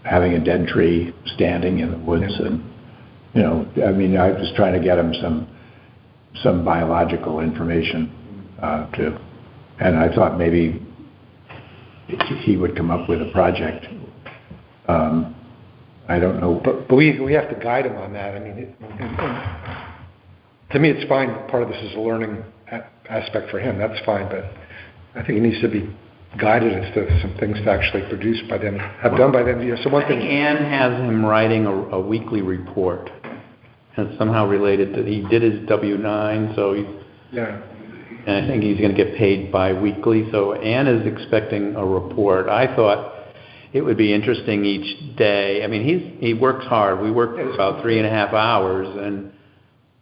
having a dead tree standing in the woods, and I was trying to get him some biological information and I thought maybe he would come up with a project. I don't know, but we have to guide him on that. To me, it's fine. Part of this is a learning aspect for him. That's fine, but I think he needs to be guided as to some things to actually produce by them, have done by them. So one thing. Ann has him writing a weekly report, and it's somehow related to he did his W-9, so and I think he's going to get paid bi-weekly. So Ann is expecting a report. I thought it would be interesting each day. He works hard. We work for about 3.5 hours, and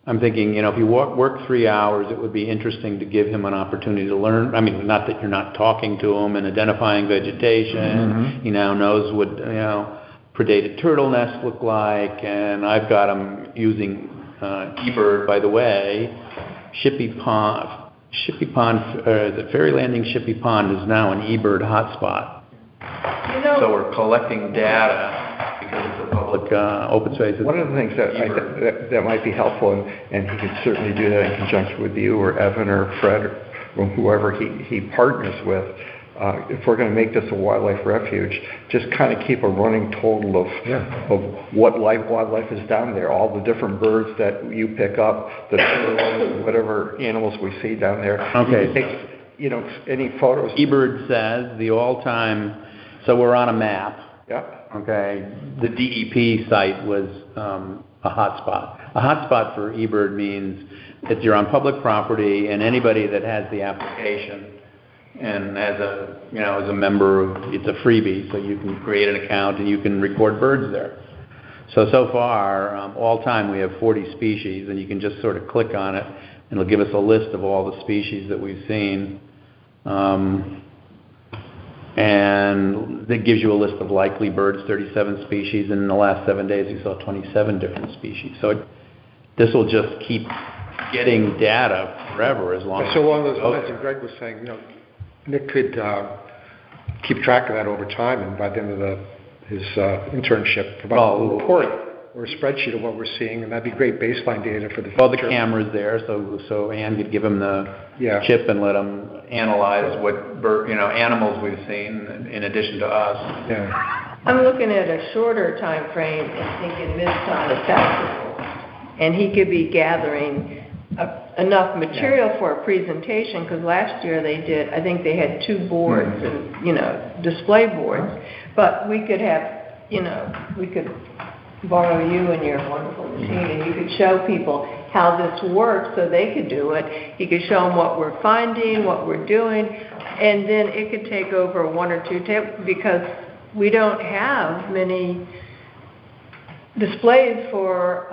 I'm thinking, if you work 3 hours, it would be interesting to give him an opportunity to learn. Not that you're not talking to him and identifying vegetation. Mm-hmm. He now knows what, predated turtle nests look like, and I've got him using eBird, by the way. Shippey Pond, the Ferry Landing Shippey Pond is now an eBird hotspot. So we're collecting data because it's a public open space. One of the things that might be helpful, and he could certainly do that in conjunction with you or Evan or Fred or whoever he partners with, if we're going to make this a wildlife refuge, just kind of keep a running total of what wildlife is down there, all the different birds that you pick up, the turtles, whatever animals we see down there. Okay. Any photos. eBird says the all-time, so we're on a map. Yeah. Okay. The DEP site was a hotspot. A hotspot for eBird means that you're on public property, and anybody that has the application and as a member of, it's a freebie, so you can create an account and you can record birds there. So far, all time we have 40 species, and you can just sort of click on it, and it'll give us a list of all the species that we've seen. And that gives you a list of likely birds, 37 species, and in the last 7 days we saw 27 different species. So this will just keep getting data forever as long as... So along those lines, and Greg was saying, Nick could keep track of that over time, and by the end of his internship, provide a little report or a spreadsheet of what we're seeing, and that'd be great baseline data for the future. Well, the camera's there, so Ann could give him the chip and let him analyze what animals we've seen in addition to us. Yeah. I'm looking at a shorter time frame and thinking Midsummer Festival, and he could be gathering enough material for a presentation, because last year I think they had 2 boards and, display boards, but we could have, we could borrow you and your wonderful machine, and you could show people how this works so they could do it. You could show them what we're finding, what we're doing, and then it could take over 1 or 2 tables, because we don't have many displays for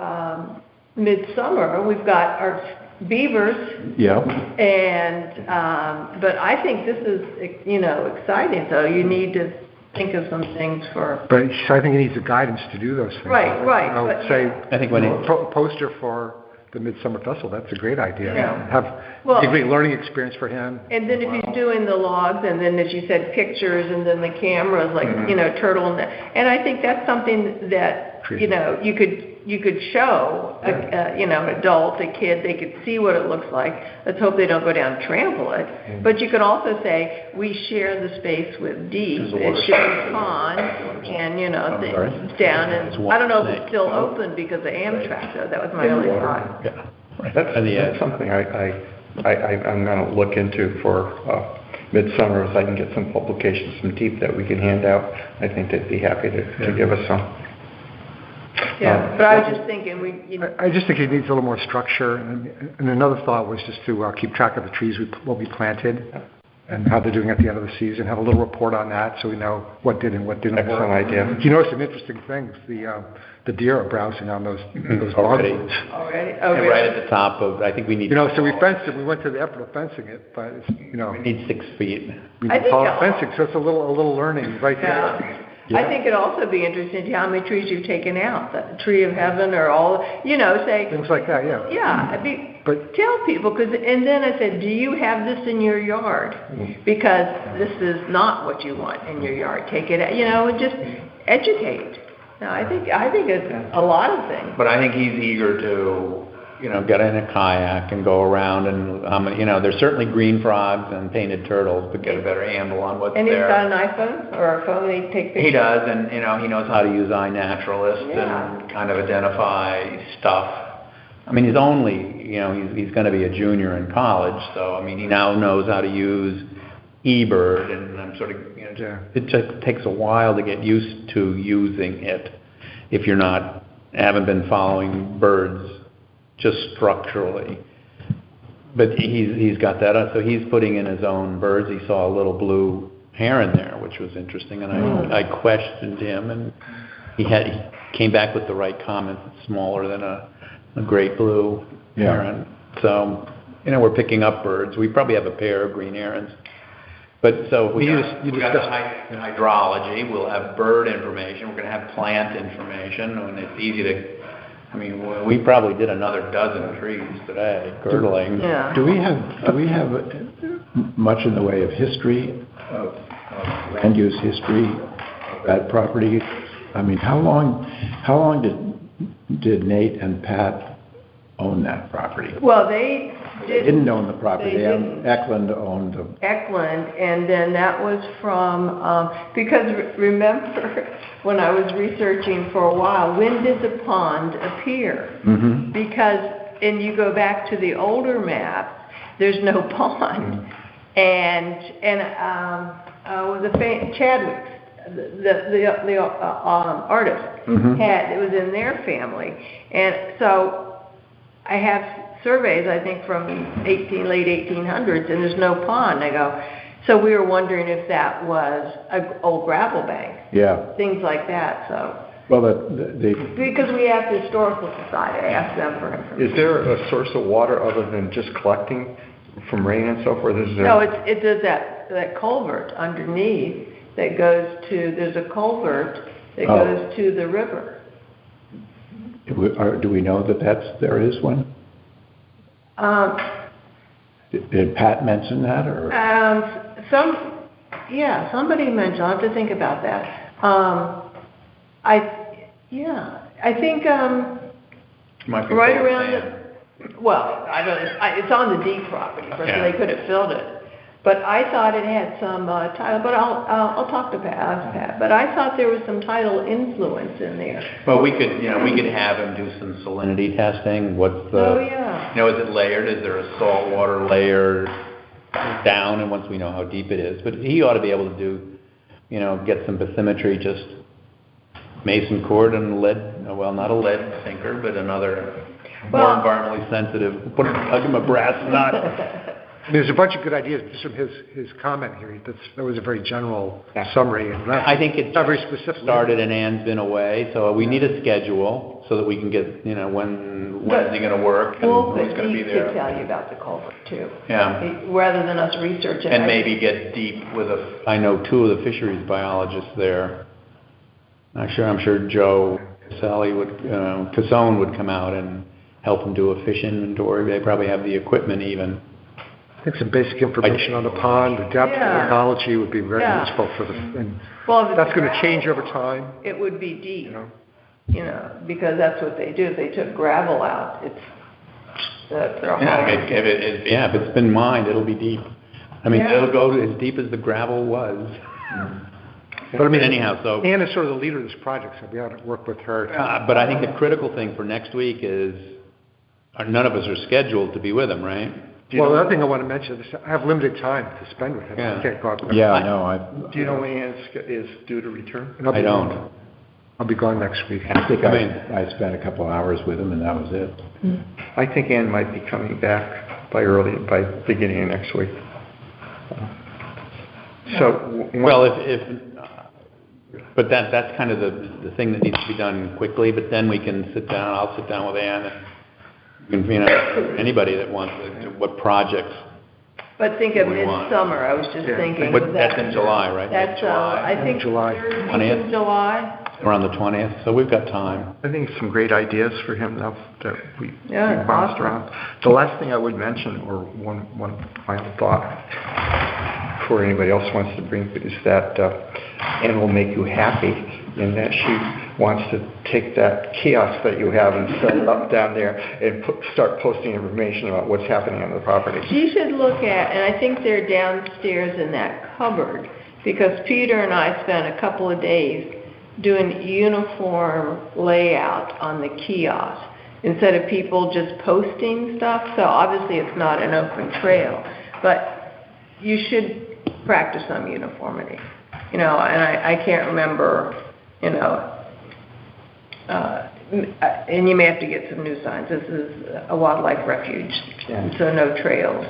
midsummer. We've got our beavers. Yeah. And, but I think this is, exciting, so you need to think of some things for... But I think he needs the guidance to do those things. Right. I think when poster for the Midsummer Festival, that's a great idea. Yeah. Have a great learning experience for him. And then if he's doing the logs, and then as you said, pictures, and then the cameras, like, turtle, and I think that's something that, you could show, an adult, a kid, they could see what it looks like. Let's hope they don't go down and trample it. But you could also say, we share the space with Deep at Shippey Pond, and, down, and I don't know if it's still open because of Amtrak, though. That was my only thought. Yeah. That's something I'm going to look into for midsummer, if I can get some publications from Deep that we can hand out. I think they'd be happy to give us some. Yeah, but I was just thinking, I just think it needs a little more structure, and another thought was just to keep track of the trees will be planted, and how they're doing at the end of the season, have a little report on that, so we know what did and what didn't work. Excellent idea. You notice some interesting things, the deer are browsing on those Already. bogwoods. already, And right at the top of, I think we need. So we fenced it, we went to the effort of fencing it, but it's, We need 6 feet. we I think call it I'll- fencing, so it's a little learning right there. I think it'd also be interesting to see how many trees you've taken out, the tree of heaven or all, say. Things like that, yeah. Yeah, But- tell people, and then I said, do you have this in your yard? Because this is not what you want in your yard, take it out, and just educate. No, I think it's a lot of things. But I think he's eager to, get in a kayak and go around and, there's certainly green frogs and painted turtles, but get a better handle on what's And he's there. got an iPhone or a phone, he take pictures? He does, and, he knows how to use iNaturalist Yeah. and kind of identify stuff. I mean, he's only, he's gonna be a junior in college, so, he now knows how to use eBird, and I'm sort of, Yeah. it just takes a while to get used to using it if you're haven't been following birds just structurally. But he's got that, so he's putting in his own birds. He saw a little blue heron there, which was interesting, and I questioned him, and he came back with the right comment. It's smaller than a great blue heron. So, we're picking up birds. We probably have a pair of green herons. But so we got the hydrology, we'll have bird information, we're going to have plant information, and it's easy to, we probably did another dozen trees today, girdling. Yeah. Do we have much in the way of history, of land use history of that property? How long did Nate and Pat own that property? Well, they They didn't own the property. They didn't. Eklund owned the... Eklund, and then that was from, because remember, when I was researching for a while, when did the pond appear? Mm-hmm. Because, and you go back to the older maps, there's no pond. And Chadwick's, the artist, Mhm. it was in their family. And so I have surveys, I think, from late 1800s, and there's no pond. I go, so we were wondering if that was an old gravel bank, Yeah. things like that, so. Well, Because we asked the Historical Society, I asked them for information. Is there a source of water other than just collecting from rain and so forth? Is there? No, it does that culvert underneath that goes to, there's a culvert that Oh. goes to the river. do we know that there is one? Did Pat mention that, or? Somebody mentioned, I'll have to think about that. I think, Might be right both, around Dan. I don't, it's on the deep property, so Yeah. they could have filled it. But I thought it had some tidal, but I'll talk to Pat, but I thought there was some tidal influence in there. Well, we could have him do some salinity testing. What's the... Oh, yeah. Is it layered? Is there a saltwater layer down? And once we know how deep it is. But he ought to be able to do, get some bathymetry, just mason cord and lead, well, not a lead sinker, but another more environmentally sensitive, hug him a brass nut. There's a bunch of good ideas just from his comment here. That was a very general summary, and I think it's not very specific. started and Ann's been away, so we need a schedule so that we can get, when is he going to work and Wolf who's going to be could there. tell you about the culvert too. Yeah. Rather than us research it. And maybe get deep with I know two of the fisheries biologists there. I'm sure Joe Casone would come out and help them do a fish inventory. They probably have the equipment even. I think some basic information on the pond, the depth, Yeah. technology would be very Yeah. useful for and Well, if it's that's going to gravel, change over time. It would be deep, because that's what they do. If they took gravel out, that's their Yeah, whole. if it's been mined, it'll be deep. Yeah. It'll go as deep as the gravel was. But I mean, Anyhow, so... Ann is sort of the leader of this project, so we ought to work with her. But I think the critical thing for next week is, none of us are scheduled to be with him, right? Well, the other thing I want to mention is I have limited time to spend with him. Yeah. I can't go out there. Yeah, I know. Do you know when he is due to return? And I'll I be- don't. I'll be gone next week. I think I spent a couple hours with him, and that was it. I think Ann might be coming back by beginning of next week. So, Well, but that's kind of the thing that needs to be done quickly, but then we can sit down, I'll sit down with Ann, and, anybody that wants to, what projects. But think of We want. midsummer, I was just thinking. But that's in July, right? That's, I think, July. third week 20th? of July. Around the 20th, so we've got time. I think some great ideas for him that we Yeah, bounced awesome. around. The last thing I would mention, or one final thought, before anybody else wants to bring it, is that Ann will make you happy in that she wants to take that kiosk that you have and set it up down there and start posting information about what's happening on the property. You should look at, and I think they're downstairs in that cupboard, because Peter and I spent a couple of days doing uniform layout on the kiosk instead of people just posting stuff. So obviously it's not an open trail, but you should practice some uniformity. And I can't remember, and you may have to get some new signs. This is a wildlife refuge, so no trails.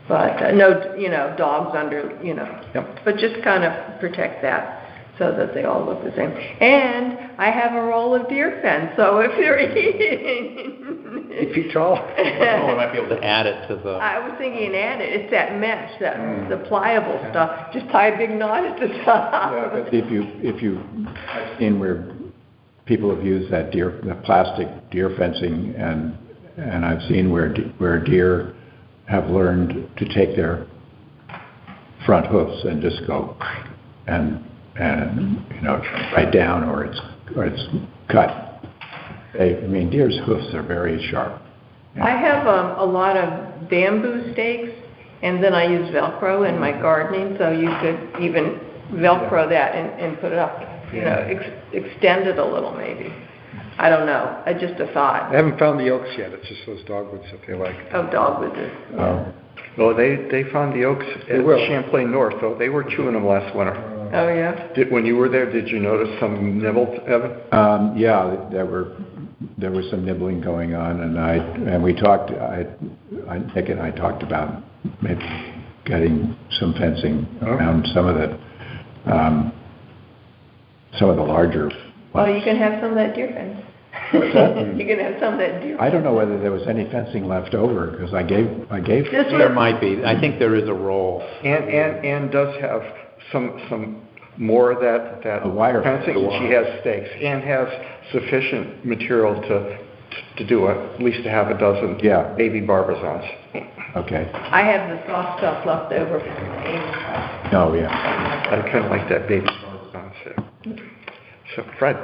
But no, dogs under, Yep. But just kind of protect that so that they all look the same. And I have a roll of deer fence, so if they're eating... 8 feet tall? Oh, we might be able to add it to the, I was thinking add it. It's that mesh, the pliable stuff. Just tie a big knot at the top. Yeah, but I've seen where people have used that the plastic deer fencing, and I've seen where deer have learned to take their front hoofs and just go and right down, or it's cut. Deer's hoofs are very sharp. I have a lot of bamboo stakes, and then I use Velcro in my gardening, so you could even Velcro that and put it up, extend it a little maybe. I don't know, just a thought. I haven't found the oaks yet, it's just those dogwoods that they like. Oh, dogwoods is. Well, they found the oaks at Champlain North, though. They were chewing them last winter. Oh, yeah? When you were there, did you notice some nibble, Evan? Yeah, there was some nibbling going on, and we talked. Nick and I talked about maybe getting some fencing around some of the larger. Well, you can have some of that deer fence. What's that? You can have some of that deer. I don't know whether there was any fencing left over, because I gave. This there one, might be, I think there is a role. Ann does have some more of that A wire fencing. fence. She has stakes and has sufficient material to do at least to have a dozen baby barbizons. Okay. I have the soft stuff left over from the Ames. Oh, yeah. I kind of like that baby barbizon. So, Fred.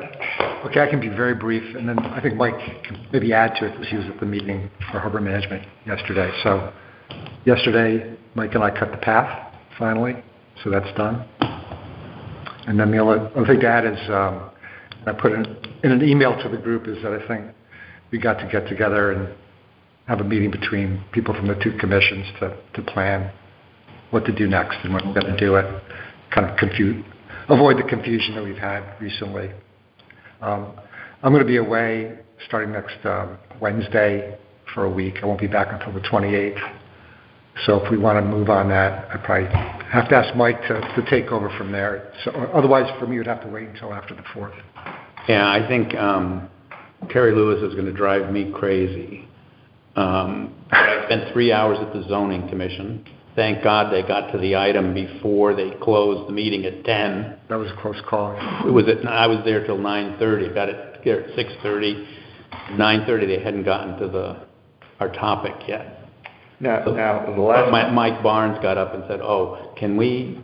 Okay, I can be very brief, and then I think Mike can maybe add to it, because he was at the meeting for harbor management yesterday. So yesterday, Mike and I cut the path, finally, so that's done. And then the other thing to add is, I put in an email to the group, is that I think we got to get together and have a meeting between people from the two commissions to plan what to do next and when we're going to do it, kind of avoid the confusion that we've had recently. I'm going to be away starting next Wednesday for a week. I won't be back until the 28th. So if we want to move on that, I probably have to ask Mike to take over from there. So otherwise, for me, it would have to wait until after the 4th. Yeah, I think Terry Lewis is going to drive me crazy. I spent 3 hours at the zoning commission. Thank God they got to the item before they closed the meeting at 10. That was a close call. I was there till 9:30. Got it there at 6:30. 9:30 they hadn't gotten to our topic yet. Now the last Mike Barnes got up and said, "Oh, can we,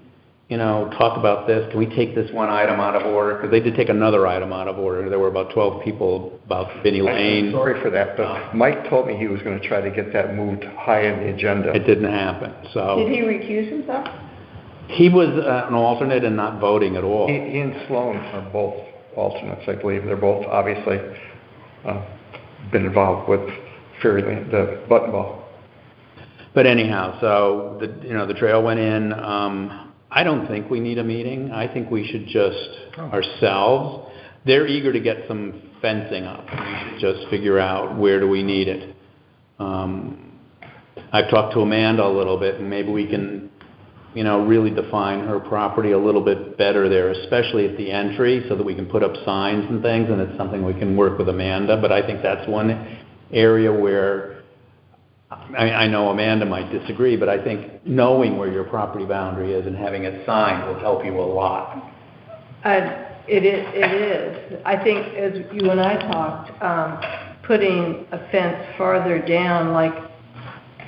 talk about this? Can we take this one item out of order?" Because they did take another item out of order. There were about 12 people about Vinnie Lane. I'm sorry for that, but Mike told me he was going to try to get that moved high in the agenda. It didn't happen. So Did he recuse himself? he was an alternate and not voting at all. He and Sloan are both alternates, I believe. They're both obviously been involved with the button ball. But anyhow, so the trail went in. I don't think we need a meeting. I think we should just ourselves they're eager to get some fencing up. We should just figure out where do we need it. I've talked to Amanda a little bit, and maybe we can, really define her property a little bit better there, especially at the entry, so that we can put up signs and things, and it's something we can work with Amanda. But I think that's one area where, I know Amanda might disagree, but I think knowing where your property boundary is and having it signed will help you a lot. It is. I think, as you and I talked, putting a fence farther down, like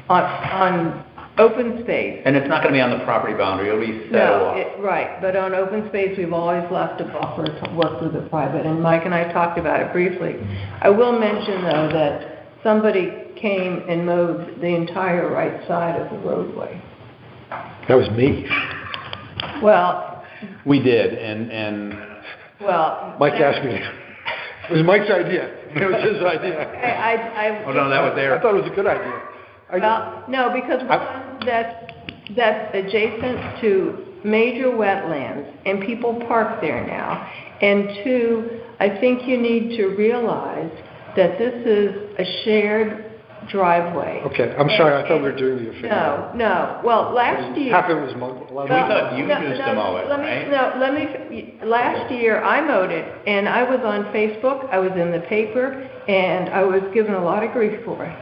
on open space. And it's not going to be on the property boundary, it'll be set off. Right, but on open space, we've always left a buffer to work with the private, and Mike and I talked about it briefly. I will mention, though, that somebody came and mowed the entire right side of the roadway. That was me. Well... We did, and Well... Mike asked me. It was Mike's idea. It was his idea. Oh, no, that was there. I thought it was a good idea. Well, no, because one, that's adjacent to major wetlands, and people park there now. And two, I think you need to realize that this is a shared driveway. Okay, I'm sorry, I thought we were doing you a favor. No. Well, last year... Half of it was mowed. we thought you used to mow it, right? Last year, I mowed it, and I was on Facebook, I was in the paper, and I was given a lot of grief for it.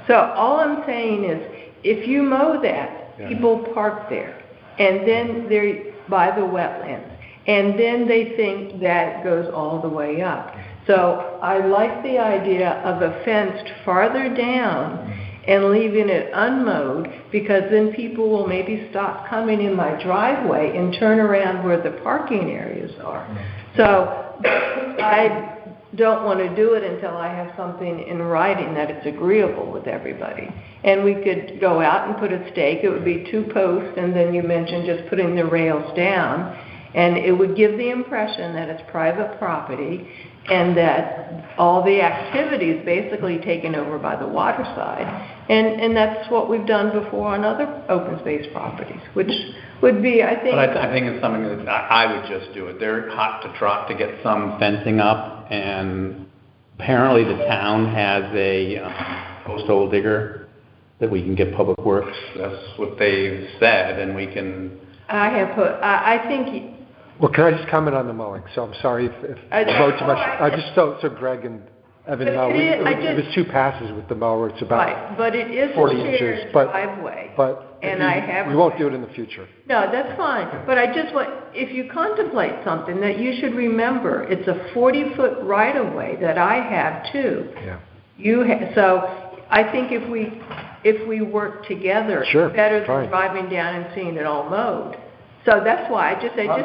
So all I'm saying is, if you mow that, people park there, and then they're by the wetlands, and then they think that goes all the way up. So I like the idea of a fenced farther down and leaving it unmowed, because then people will maybe stop coming in my driveway and turn around where the parking areas are. So I don't want to do it until I have something in writing that it's agreeable with everybody. And we could go out and put a stake. It would be 2 posts, and then you mentioned just putting the rails down. And it would give the impression that it's private property and that all the activity is basically taken over by the water side. And that's what we've done before on other open space properties, which would be, I think... But I think it's something that I would just do it. They're hot to trot to get some fencing up, and apparently the town has a post hole digger that we can get Public Works. That's what they've said, and we can... I think... Well, can I just comment on the mowing? So I'm sorry if I mowed too much. I just so Greg and Evan know. It was 2 passes with the mower. It's about right, but it is 40 a inches. shared driveway. We won't do it in the future. No, that's fine. But I just want, if you contemplate something, that you should remember, it's a 40-foot right-of-way that I have too. Yeah. So I think if we work together, it's better than driving down and seeing it all mowed. So that's why I just say, I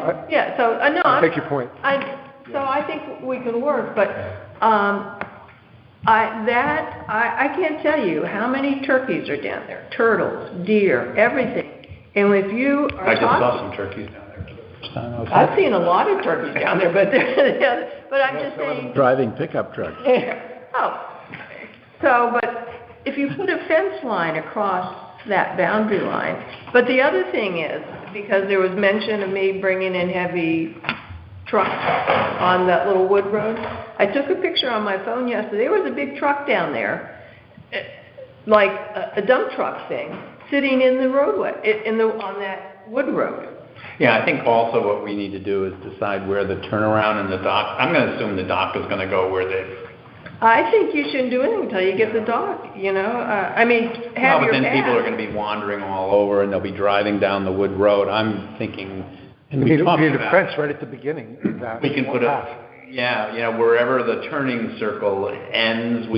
take your point. I think we can work, but I can't tell you how many turkeys are down there, turtles, deer, everything. And if you are I just saw some turkeys down there for the first time. I've seen a lot of turkeys down there, but I'm just saying... Driving pickup trucks. But if you put a fence line across that boundary line. But the other thing is, because there was mention of me bringing in heavy trucks on that little wood road, I took a picture on my phone yesterday. There was a big truck down there, like a dump truck thing, sitting in the roadway, on that wood road. Yeah, I think also what we need to do is decide where the turnaround and the dock, I'm going to assume the dock is going to go where they... I think you shouldn't do anything until you get the dock, have but then people are going to be wandering all over, and they'll be driving down the wood road. I'm thinking, and we talked need about a fence right at the beginning. We can put wherever the turning circle ends,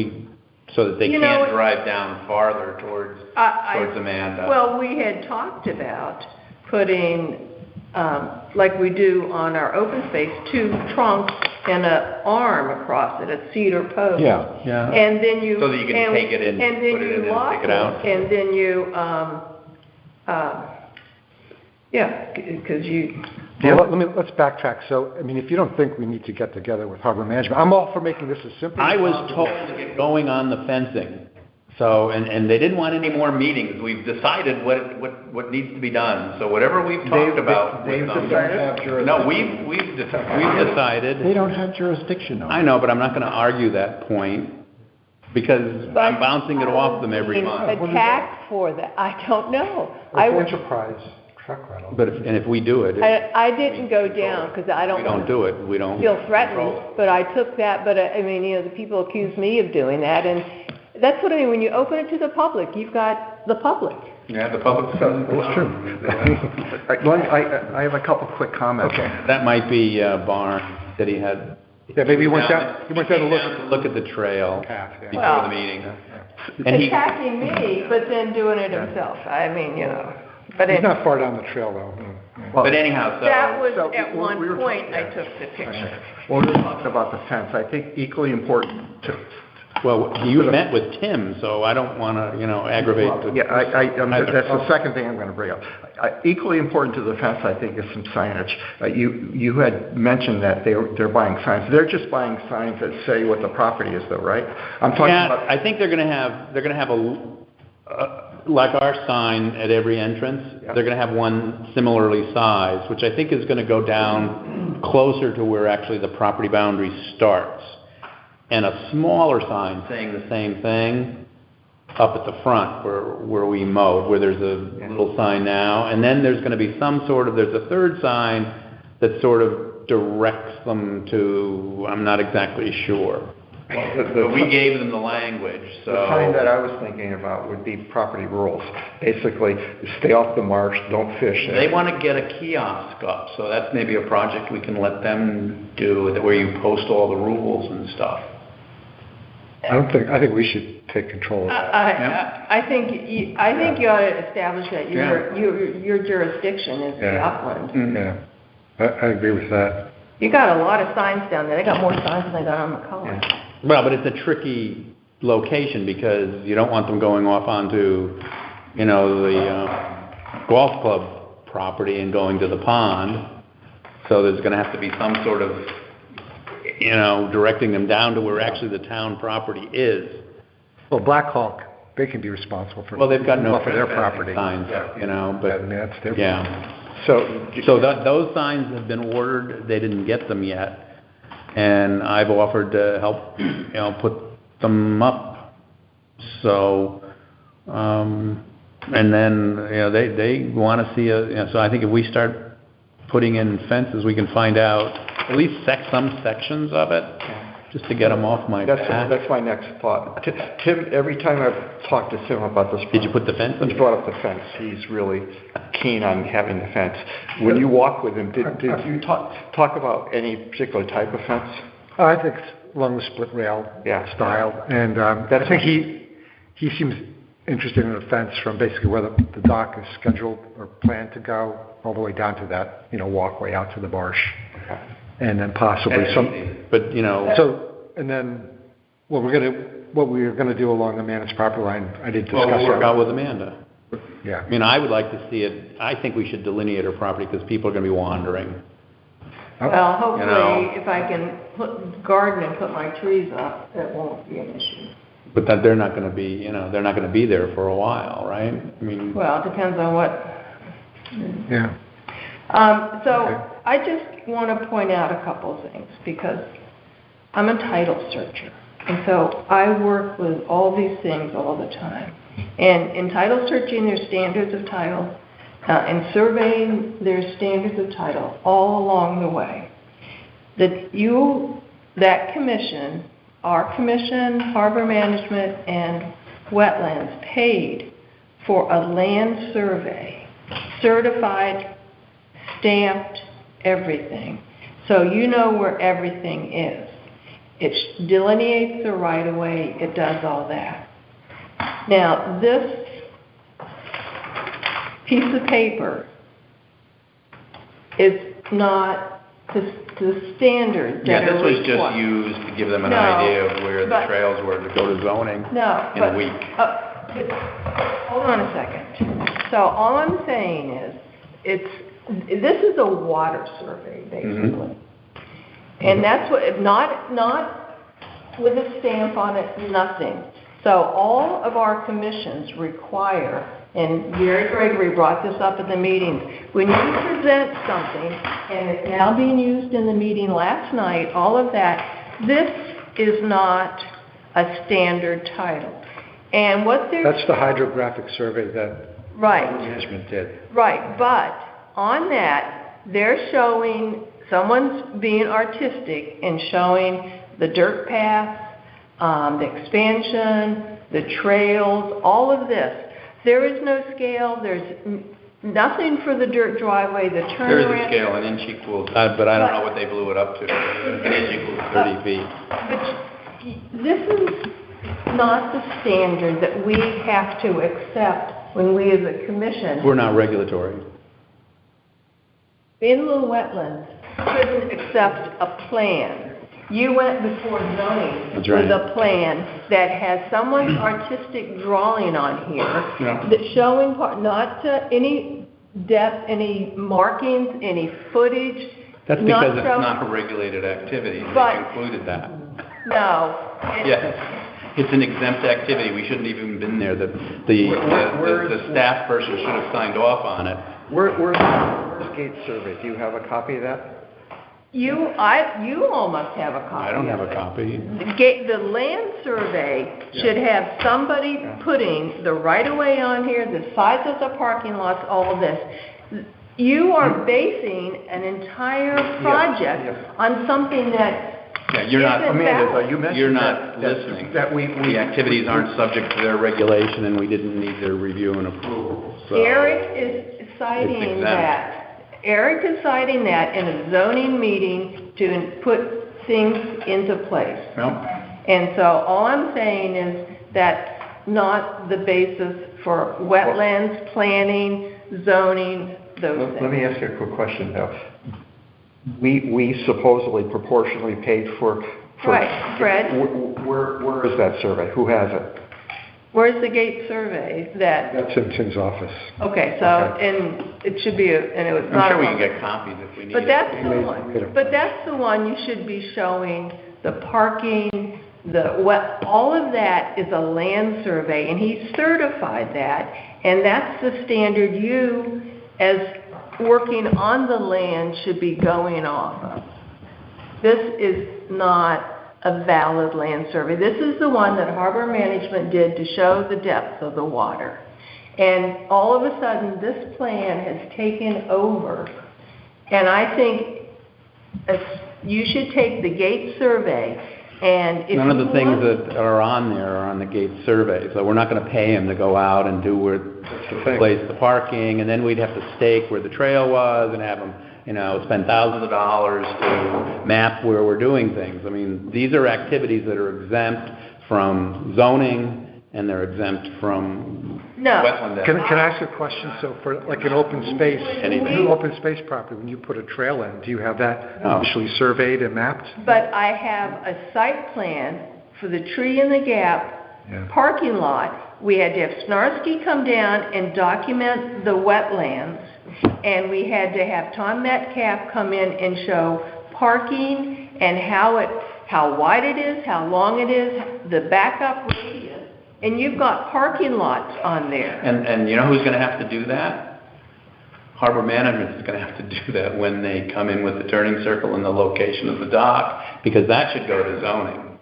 so that they can't drive down farther towards Amanda. Well, we had talked about putting, like we do on our open space, 2 trunks and an arm across it, a cedar post. Yeah. And then you... So that you can take it in, and then put it in you and lock take it out. And then you, because you... Let's backtrack. So, if you don't think we need to get together with Harbor Management, I'm all for making this as simple as I was possible. told to get going on the fencing. So, and they didn't want any more meetings. We've decided what needs to be done. So whatever we've talked about with they've them. decided? No, we've decided. They don't have jurisdiction over it. I know, but I'm not gonna argue that point because I'm bouncing it off them every month. Attacked for that, I don't know. Enterprise truck rental. But if we do it, I didn't go down, because I we don't don't want do it, we don't. to feel control threatened, it. but I took that, but I mean, the people accuse me of doing that, and that's what I mean, when you open it to the public, you've got the public. Yeah, the public. That's true. I have a couple quick comments. Okay. That might be Barn, that he had. Yeah, maybe he went down to Look at the trail path, yeah. before Well, the meeting. And he, Attacking me, but then doing it himself, I mean, but He's it, not far down the trail, though. but anyhow, that so, was, so at one we were point, I talking- took the picture. Well, we're talking about the fence. I think equally important to, well, you met with Tim, so I don't wanna, aggravate the. yeah, that's the second thing I'm gonna bring up. Equally important to the fence, I think, is some signage. You had mentioned that they're buying signs. They're just buying signs that say what the property is, though, right? I'm talking Yeah, about. I think they're gonna have like our sign at every entrance, Yeah. they're gonna have one similarly sized, which I think is gonna go down closer to where actually the property boundary starts. And a smaller sign saying the same thing up at the front where we mowed, where there's a little sign now. And then there's gonna be there's a third sign that sort of directs them to, I'm not exactly sure. But we gave them the language, so. The sign that I was thinking about would be property rules. Basically, stay off the marsh, don't fish. They want to get a kiosk up, so that's maybe a project we can let them do, where you post all the rules and stuff. I think we should take control of that. I think you ought to establish that your jurisdiction is the Yeah. upland. Yeah, I agree with that. You got a lot of signs down there, they got more signs than they got on McCullough. Well, but it's a tricky location because you don't want them going off onto, the golf club property and going to the pond. So there's gonna have to be some sort of, directing them down to where actually the town property is. Well, Black Hawk, they can be responsible for. Well, they've got no for their property. signs, I but, mean, that's their. yeah. So, Those signs have been ordered, they didn't get them yet. And I've offered to help, put them up. So, and then, they want to see so I think if we start putting in fences, we can find out at least some sections of it, just to get them off my back. that's my next thought. Tim, every time I've talked to Tim about this. Did you put the fence in? He brought up the fence. He's really keen on having the fence. When you walk with him, did you talk about any particular type of fence? I think it's along the split rail style, and I think he seems interested in a fence from basically where the dock is scheduled or planned to go, all the way down to that, walkway out to the marsh. Okay. And then possibly But, and then what we're gonna do along the Manus property line, I did discuss we'll work that. out with Amanda. Yeah. I mean, I would like to see it, I think we should delineate our property because people are going to be wandering. Well, hopefully, if I can garden and put my trees up, that won't be an issue. But that they're not going to be, they're not going to be there for a while, right? I mean. Well, it depends on what. Yeah. So I just want to point out a couple of things because I'm a title searcher. And so I work with all these things all the time. And in title searching, there's standards of title. In surveying, there's standards of title all along the way. That commission, our commission, harbor management, and wetlands paid for a land survey, certified, stamped, everything. So you know where everything is. It delineates the right-of-way, it does all that. Now, this piece of paper is not the standard Yeah, that this are was just required. used to give them an No, idea of where the but- trails were to go to zoning No, in but, a week. hold on a second. So all I'm saying is, this is a water survey, basically. Mm-hmm. And that's what, not with a stamp on it, nothing. So all of our commissions require, and Gary Gregory brought this up at the meetings, when you present something, and it's now being used in the meeting last night, all of that, this is not a standard title. And what they're... That's the hydrographic survey that Right. management did. Right, but on that, they're showing, someone's being artistic and showing the dirt path, the expansion, the trails, all of this. There is no scale, there's nothing for the dirt driveway, the turnaround. There is a scale, an inch equals, but I don't know what they blew it up to. An inch equals 30 feet. But this is not the standard that we have to accept when we as a commission, We're not regulatory. inland wetlands, couldn't accept a plan. You went before zoning That's right. with a plan that has someone's artistic drawing on here, Yeah. that's showing, not any depth, any markings, any footage. That's not because it's showing- not a regulated activity. They But- concluded that. No. Yes. It's an exempt activity. We shouldn't even been there. The staff person should have signed off on it. Where's the gate survey? Do you have a copy of that? You almost have a copy. I don't have of a it. copy. The land survey should have somebody putting the right-of-way on here, the size of the parking lots, all of this. You are basing an entire project on something that Yeah, you're not, isn't Amanda, valid. you mentioned you're that- not listening. That we... The activities aren't subject to their regulation, and we didn't need their review and approval, so. Eric is citing exempt. that. Eric is citing that in a zoning meeting to put things into place. Well, And so all I'm saying is that's not the basis for wetlands, planning, zoning, those Let things. me ask you a quick question, though. We supposedly proportionally paid for... Right, Fred? Where is that survey? Who has it? Where's the gate survey that, That's in Tim's office. okay, so, and it should be, and it was I'm not. sure we a- can get copies if we need it. But that's the made one, a- but that's the one you should be showing, the parking, all of that is a land survey, and he certified that, and that's the standard you, as working on the land, should be going off of. This is not a valid land survey. This is the one that Harbor Management did to show the depth of the water. And all of a sudden, this plan has taken over, and I think you should take the gate survey, and if you None of the things want- that are on there are on the gate survey, so we're not gonna pay him to go out and do where, place the parking, and then we'd have to stake where the trail was and have him, spend thousands of dollars to map where we're doing things. I mean, these are activities that are exempt from zoning, and they're exempt from No. wetland. Can I ask a question? So for like an open space, Anything. open space property, when you put a trail in, do you have that No. officially surveyed and mapped? But I have a site plan for the tree in the gap Yeah. parking lot. We had to have Snarsky come down and document the wetlands, and we had to have Tom Metcalf come in and show parking and how wide it is, how long it is, the backup radius, and you've got parking lots on there. And you know who's gonna have to do that? Harbor Management is gonna have to do that when they come in with the turning circle and the location of the dock, because that should go to zoning,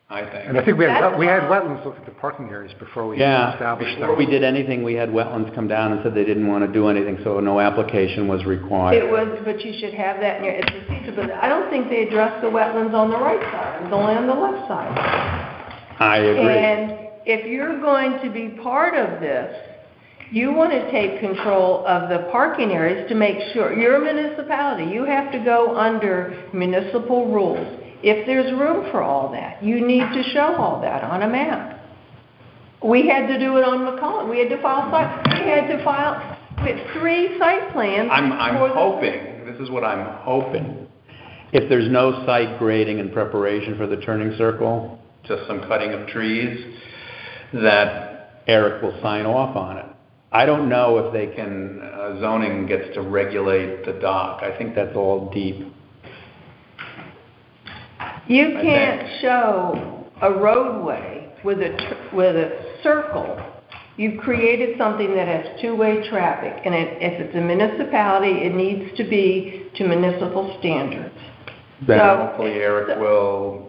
I think. And I think we had That's wetlands look at the parking areas before we Yeah, established before we them. did anything, we had wetlands come down and said they didn't want to do anything, so no application was required. It was, but you should have that in your, it's a feature, but I don't think they addressed the wetlands on the right side, it was only on the left side. I agree. And if you're going to be part of this, you want to take control of the parking areas to make sure, you're a municipality, you have to go under municipal rules. If there's room for all that, you need to show all that on a map. We had to do it on McCollum, we had to file 3 site plans. I'm for the- hoping, this is what I'm hoping, if there's no site grading in preparation for the turning circle, just some cutting of trees, that Eric will sign off on it. I don't know if they can, zoning gets to regulate the dock. I think that's all deep. You I can't think. show a roadway with a circle, you've created something that has two-way traffic, and if it's a municipality, it needs to be to municipal standards. Then So- hopefully Eric will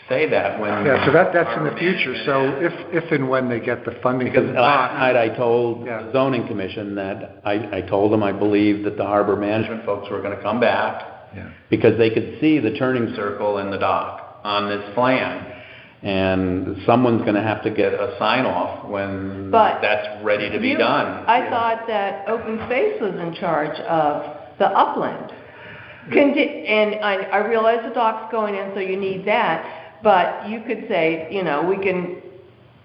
say that when. Yeah, so that's in the future, so if and when they get the funding. Because last night I told Yeah. the zoning commission that, I told them I believed that the harbor management folks were gonna come back, Yeah. because they could see the turning circle in the dock on this plan. And someone's gonna have to get a sign off when But that's ready to be You- done. I thought that Open Space was in charge of the upland. And I realize the dock's going in, so you need that, but you could say, we can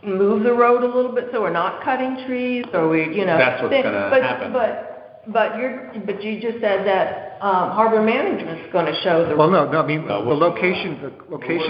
move the road a little bit so we're not cutting trees, or That's what's gonna happen. But you just said that harbor management's gonna show the. Well, no, I mean, No, the location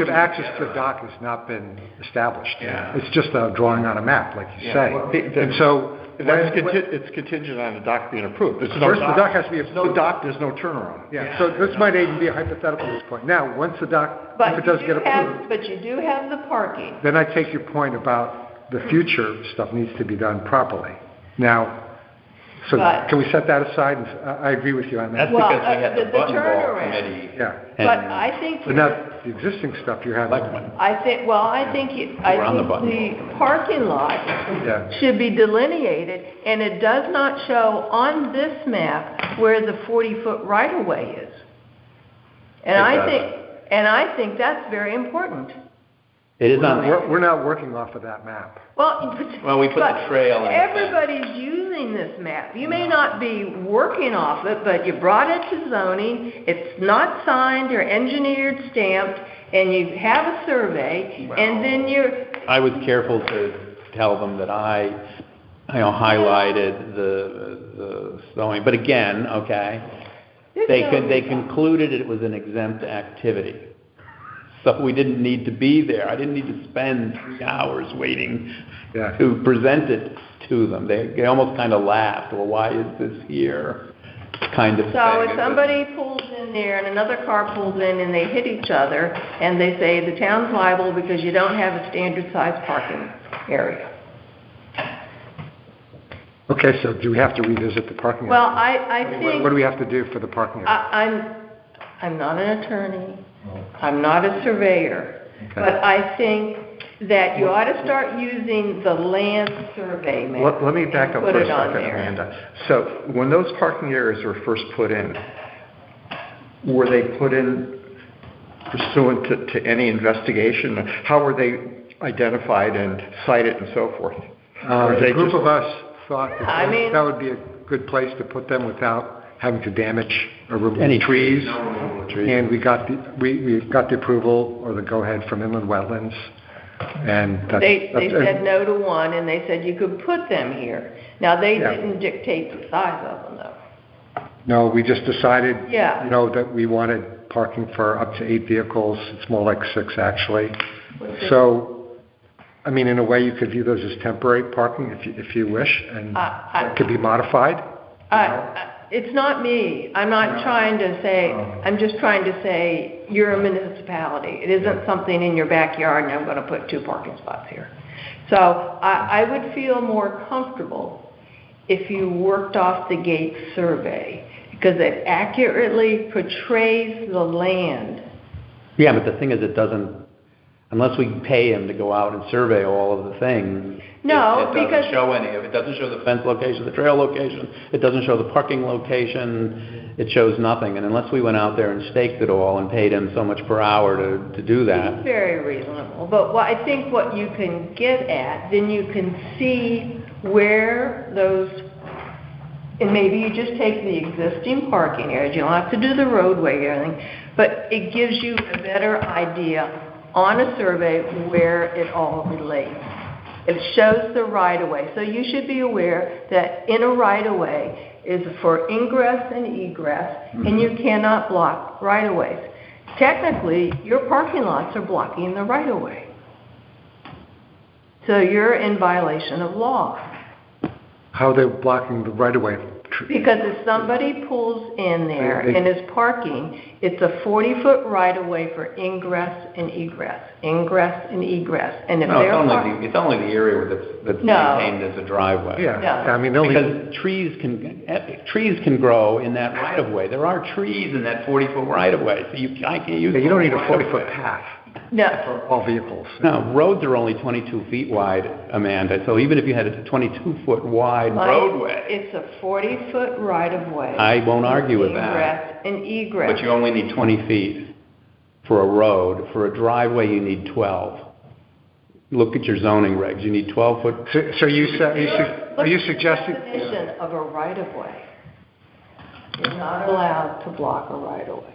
of access to the dock has not been established. Yeah. It's just a drawing on a map, like you say. And so, It's contingent on the dock being approved. There's no First, the dock has to be There's no dock, there's no turnaround. yeah, so this might even be a hypothetical at this point. Now, once the dock, But if it does you get do have- approved, But you do have the parking. then I take your point about the future stuff needs to be done properly. Now, so But- can we set that aside? And I agree with you on That's that. Well, because we had the the button ball turnaround. committee. Yeah, But and- I think. but now, the existing stuff you have. Selectmen. I think We're on the button. the parking lot Yeah. should be delineated, and it does not show on this map where the 40-foot right-of-way is. It And doesn't. I think that's very important. It is on, We're not working off of that map. Well, Well, we put the but trail in the fence. everybody's using this map. You may not be working off it, but you brought it to zoning, it's not signed or engineered, stamped, and you have a survey, and then I was careful to tell them that I highlighted the zoning, but again, okay, they concluded it was an exempt activity. So we didn't need to be there. I didn't need to spend 3 hours waiting Yeah. to present it to them. They almost kind of laughed, well, why is this here? Kind of thing. So It if was- somebody pulls in there and another car pulls in and they hit each other, and they say the town's liable because you don't have a standard size parking area. Okay, so do we have to revisit the parking area? Well, I think. What do we have to do for the parking area? I'm not an attorney, I'm not a surveyor, Okay. but I think that you ought to start using the land survey map. Let me back up and for a put it on second, there. Amanda. So when those parking areas were first put in, were they put in pursuant to any investigation? How were they identified and cited and so forth? Or A they group just- of us thought that I mean- that would be a good place to put them without having to damage or remove Any trees. No removal of trees. And we got the approval or the go-ahead from inland wetlands, and that's. They that's- said no to one, and they said you could put them here. Now, they Yeah. didn't dictate the size of them, though. No, we just decided, Yeah. that we wanted parking for up to 8 vehicles. It's more like 6, actually. What's it? So, I mean, in a way, you could view those as temporary parking if you wish, and it could be modified. It's not me. I'm not trying to say, I'm just trying to say, you're a municipality. It isn't something in your backyard and I'm gonna put 2 parking spots here. So I would feel more comfortable if you worked off the gate survey, because it accurately portrays the land. Yeah, but the thing is, it doesn't, unless we pay him to go out and survey all of the things. No, it because- doesn't show any of it. It doesn't show the fence location, the trail location. It doesn't show the parking location. It shows nothing. And unless we went out there and staked it all and paid him so much per hour to do that. Very reasonable, but I think what you can get at, then you can see where those, and maybe you just take the existing parking areas, you don't have to do the roadway or anything, but it gives you a better idea on a survey where it all relates. It shows the right-of-way, so you should be aware that in a right-of-way is for ingress and egress, and you cannot block right-of-ways. Technically, your parking lots are blocking the right-of-way. So you're in violation of law. How they're blocking the right-of-way, Because if somebody pulls in there and is parking, it's a 40-foot right-of-way for ingress and egress, and if No, they're parking... it's only the area that's No. maintained as a driveway. Yeah, No. I mean, the only, Because trees can grow in that right-of-way. There are trees in that 40-foot right-of-way, so I can't use... yeah, you don't need a right-of-way. 40-foot path No, for all vehicles. No, roads are only 22 feet wide, Amanda, so even if you had a 22-foot wide roadway, it's a 40-foot right-of-way. I won't argue with that. Ingress and egress. But you only need 20 feet for a road. For a driveway, you need 12. Look at your zoning regs, you need 12-foot. So are you suggesting? Look at the definition of a right-of-way. You're not allowed to block a right-of-way.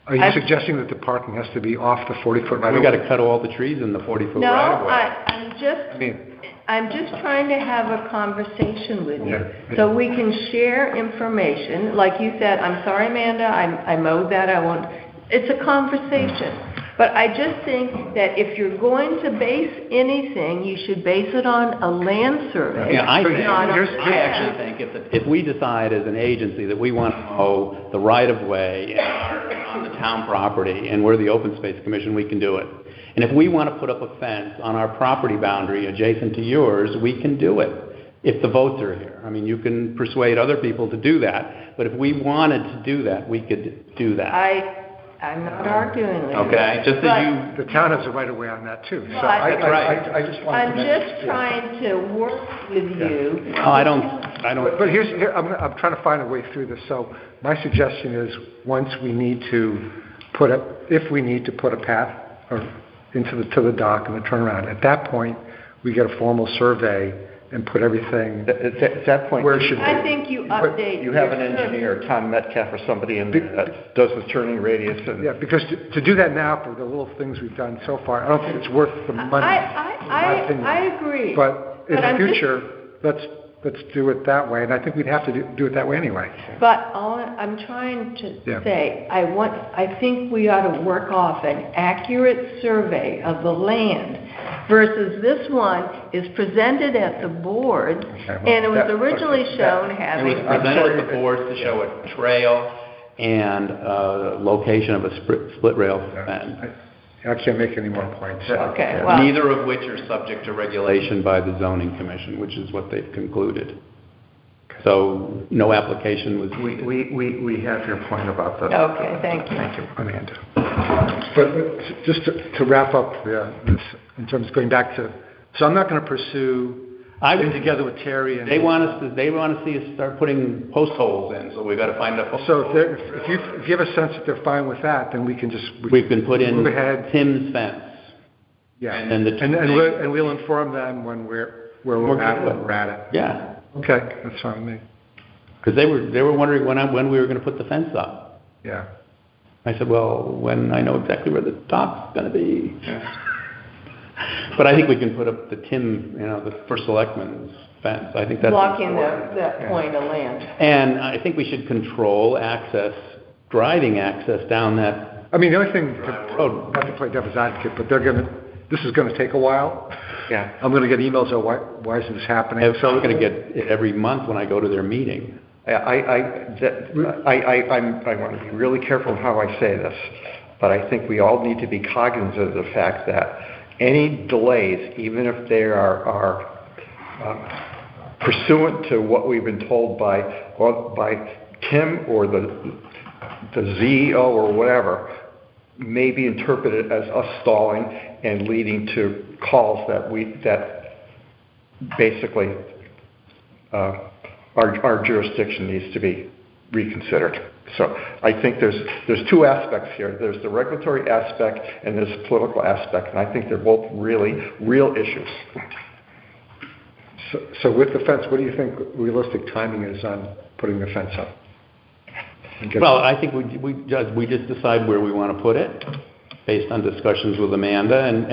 Are you suggesting that the parking has to be off the 40-foot right-of-way? We gotta cut all the trees in the 40-foot No, right-of-way. I'm just trying to have a conversation with you, Yeah. so we can share information. Like you said, I'm sorry, Amanda, I mowed that, I won't, it's a conversation. But I just think that if you're going to base anything, you should base it on a land survey. Yeah, I not on a I actually think if we decide as an agency that we want to mow the right-of-way on the town property, and we're the Open Space Commission, we can do it. And if we want to put up a fence on our property boundary adjacent to yours, we can do it, if the votes are here. I mean, you can persuade other people to do that, but if we wanted to do that, we could do that. I'm not arguing with you. Okay, just But- as you... The town has a right-of-way on that, too. So But- I just wanted I'm to just trying to work with you. Oh, I don't... But I'm trying to find a way through this. So my suggestion is, once we need to if we need to put a path or to the dock and the turnaround, at that point, we get a formal survey and put everything At that point, where it should be. I think you update you have an your survey. engineer, Tom Metcalf or somebody in that does the turning radius and... Yeah, because to do that now for the little things we've done so far, I don't think it's worth the money. in my opinion. I agree. But in But the I'm just- future, let's do it that way, and I think we'd have to do it that way anyway. But I'm trying to Yeah. say, I think we ought to work off an accurate survey of the land versus this one is presented at the board, and it was originally shown It was having... presented at the board to show a trail and location of a split rail fence. I can't make any more points. Okay, well... Neither of which are subject to regulation by the zoning commission, which is what they've concluded. So no application was needed. We have your point about the... Okay, thank you. Thank you, Amanda. But just to wrap up this, in terms of going back to, so I'm not going to pursue getting together with Terry and... They want to see us start putting post holes in, so we've got to find a post. So if you have a sense that they're fine with that, then we can just... We can put in move ahead. Tim's fence. Yeah, and then and we'll inform them when we're at it. Yeah, Okay, that's fine with me. because they were wondering when we were going to put the fence up. Yeah. I said, well, when I know exactly where the dock's going to be. But I think we can put up the the first selectman's fence. I think that's Blocking important. that point of land. And I think we should control driving access down that I mean, the only thing, road. not to play devil's advocate, but this is going to take a while. Yeah. I'm going to get emails of why isn't this happening? I'm going to get it every month when I go to their meeting. I want to be really careful how I say this, but I think we all need to be cognizant of the fact that any delays, even if they are pursuant to what we've been told by Tim or the CEO or whatever, may be interpreted as us stalling and leading to calls that basically our jurisdiction needs to be reconsidered. So I think there's two aspects here. There's the regulatory aspect and there's the political aspect, and I think they're both really real issues. So with the fence, what do you think realistic timing is on putting the fence up? Well, I think we just decide where we want to put it based on discussions with Amanda, and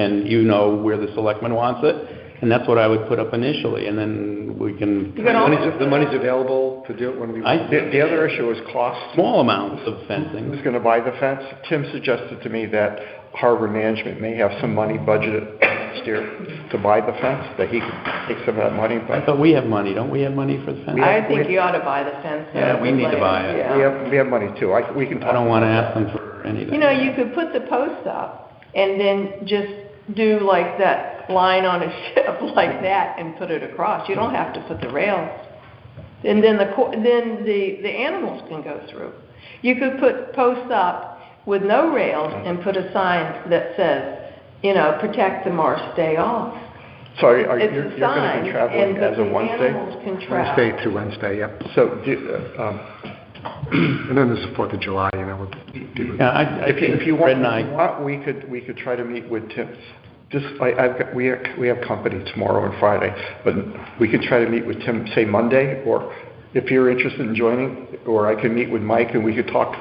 where the selectman wants it, and that's what I would put up initially, and then we can... The money's available to do it when we want. The other issue is cost. Small amounts of fencing. Who's going to buy the fence? Tim suggested to me that harbor management may have some money budgeted next year to buy the fence, that he could take some of that money, I but thought we have money, don't we have money for the fence? I think you ought to buy the fence. Yeah, we need to buy it. Yeah. we have money too. We can talk. I don't want to ask them for anything. You know, you could put the post up and then just do like that line on a ship like that and put it across. You don't have to put the rails. And then the animals can go through. You could put posts up with no rails and put a sign that says, you know, protect the marsh, stay off. Sorry, It's you're a going to sign, be traveling but as of the Wednesday? animals can travel. Wednesday through Wednesday, yep. So, And then there's the 4th of July, you know, we'll do Yeah, I think if you Fred want, and I, we could try to meet with Tim. We have company tomorrow and Friday, but we could try to meet with Tim, say Monday, or if you're interested in joining, or I can meet with Mike and we could talk,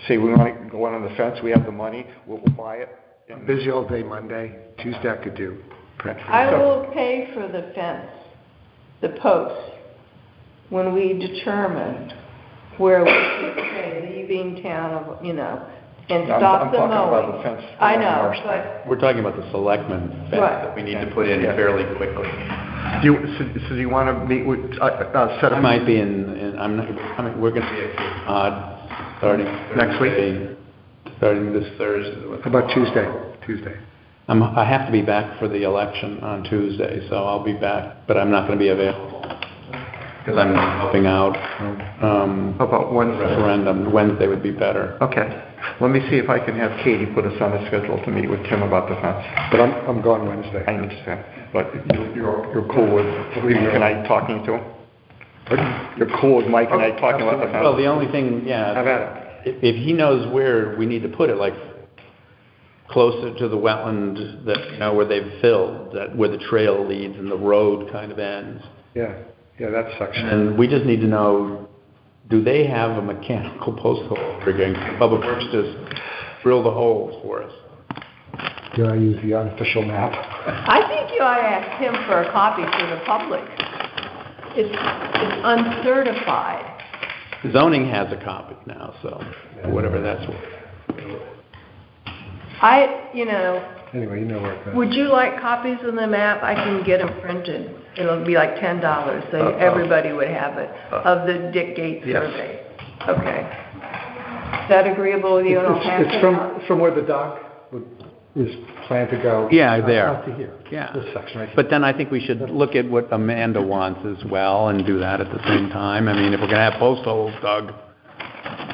say we want to go on the fence, we have the money, we'll buy it. busy all day Monday, Tuesday I could do. I will pay for the fence, the post, when we determine where we should say leaving town of, you know, and stop the mowing. I'm talking about the fence. I know, but, we're talking about the selectmen fence Right. that we need to put in fairly quickly. So do you want to meet with, set I up? might be we're going to be at Cape Cod starting Next week? Thursday, starting this Thursday. How about Tuesday? I have to be back for the election on Tuesday, so I'll be back, but I'm not going to be available because I'm helping out. How about Wednesday? Referendum. Wednesday would be better. Okay. Let me see if I can have Katie put us on a schedule to meet with Tim about the fence. But I'm gone Wednesday. I understand, but you're cool with Mike and I talking to him? You're cool with Mike and I talking about the fence? Well, the only thing, How about it? if he knows where we need to put it, like closer to the wetland that, you know, where they've filled, that where the trail leads and the road kind of ends. Yeah, that section. And we just need to know, do they have a mechanical post hole rigging? Public Works just drill the holes for us. Do I use the unofficial map? I think you ought to ask him for a copy for the public. It's uncertified. Zoning has a copy now, so whatever that's worth. Anyway, you know where it goes. Would you like copies of the map? I can get them printed. It'll be like $10, so everybody would have it, of the Dick Gates Yes. survey. Okay. Is that agreeable with you? And I'll pass It's it out? from where the dock is planned to go. Yeah, there. Out to here. Yeah. This section right here. But then I think we should look at what Amanda wants as well and do that at the same time. I mean, if we're going to have post holes dug,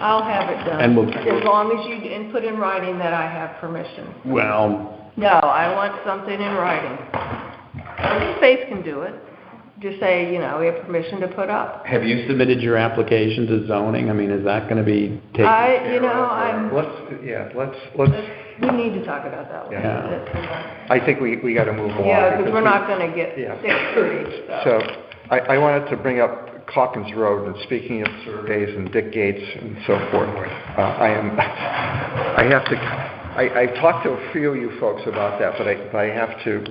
I'll have it done. And we'll- As long as you input in writing that I have permission. well, No, I want something in writing. Faith can do it. Just say, you know, we have permission to put up. have you submitted your application to zoning? I mean, is that going to be taken care of? Let's, We need to talk about that one. Yeah. That's- I think we got to move along. Yeah, because we're not gonna get Yeah. 6:30, So, I wanted to bring up Calkins Road, and speaking of surveys and Dick Gates and so forth, I talked to a few of you folks about that, but I have to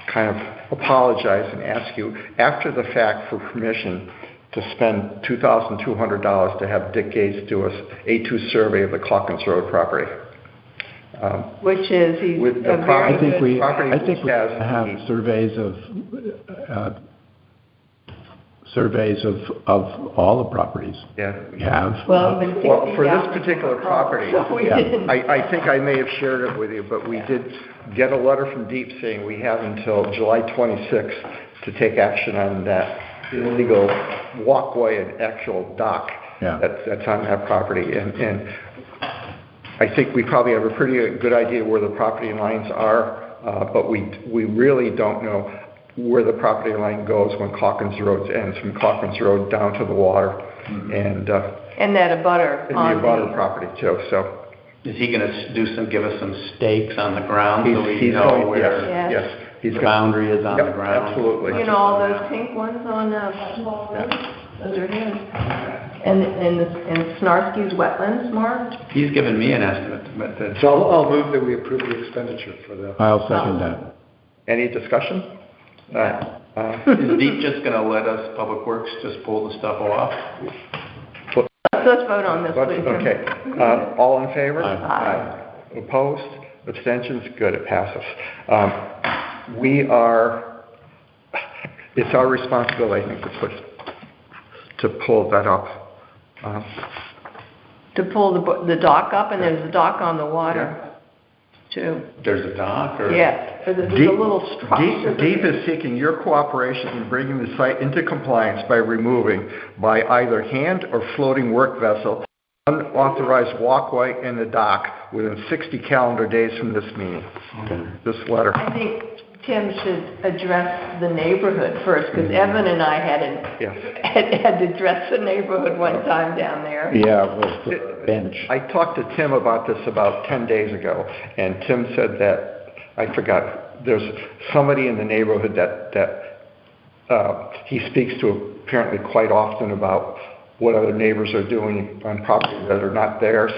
kind of apologize and ask you, after the fact, for permission to spend $2,200 to have Dick Gates do a A2 survey of the Calkins Road property. which is, he's With the a very property- good. I think we has have surveys of all the properties Yeah. we have. Well, it's been Well, for this 60,000 particular calls, property, so we yeah, didn't. I think I may have shared it with you, but we did get a letter from Deep saying we have until July 26th to take action on that illegal walkway and actual dock Yeah. that's on that property. And I think we probably have a pretty good idea where the property lines are, but we really don't know where the property line goes when Calkins Road ends, from Calkins Road down to the water, and that a butter the on abutter property too, so. Is he going to give us some stakes on the ground so we He's know going, where Yeah. yes, he's the going. boundary is on the Yep, ground? absolutely. You know, all those pink ones on, Ball Road? Those are his. And Snarsky's wetlands marked? He's given me an estimate, but that's... So I'll move that we approve the expenditure for the... I'll second that. Any discussion? Is Deep just going to let us, Public Works, just pull the stuff off? Let's vote on this, please. Okay, all in favor? Aye. Aye. Opposed? Abstentions? Good, it passes. it's our responsibility, I think, to pull that up. To pull the dock up, and there's a dock on the water, too. There's a dock or? Yeah, there's a little structure. DEEP is seeking your cooperation in bringing the site into compliance by removing, by either hand or floating work vessel, unauthorized walkway in the dock within 60 calendar days from this meeting. Okay. This letter. I think Tim should address the neighborhood first, because Evan and I had to address the neighborhood one time down there. Yeah, with the bench. I talked to Tim about this about 10 days ago, and Tim said that, I forgot, there's somebody in the neighborhood that he speaks to apparently quite often about what other neighbors are doing on properties that are not theirs.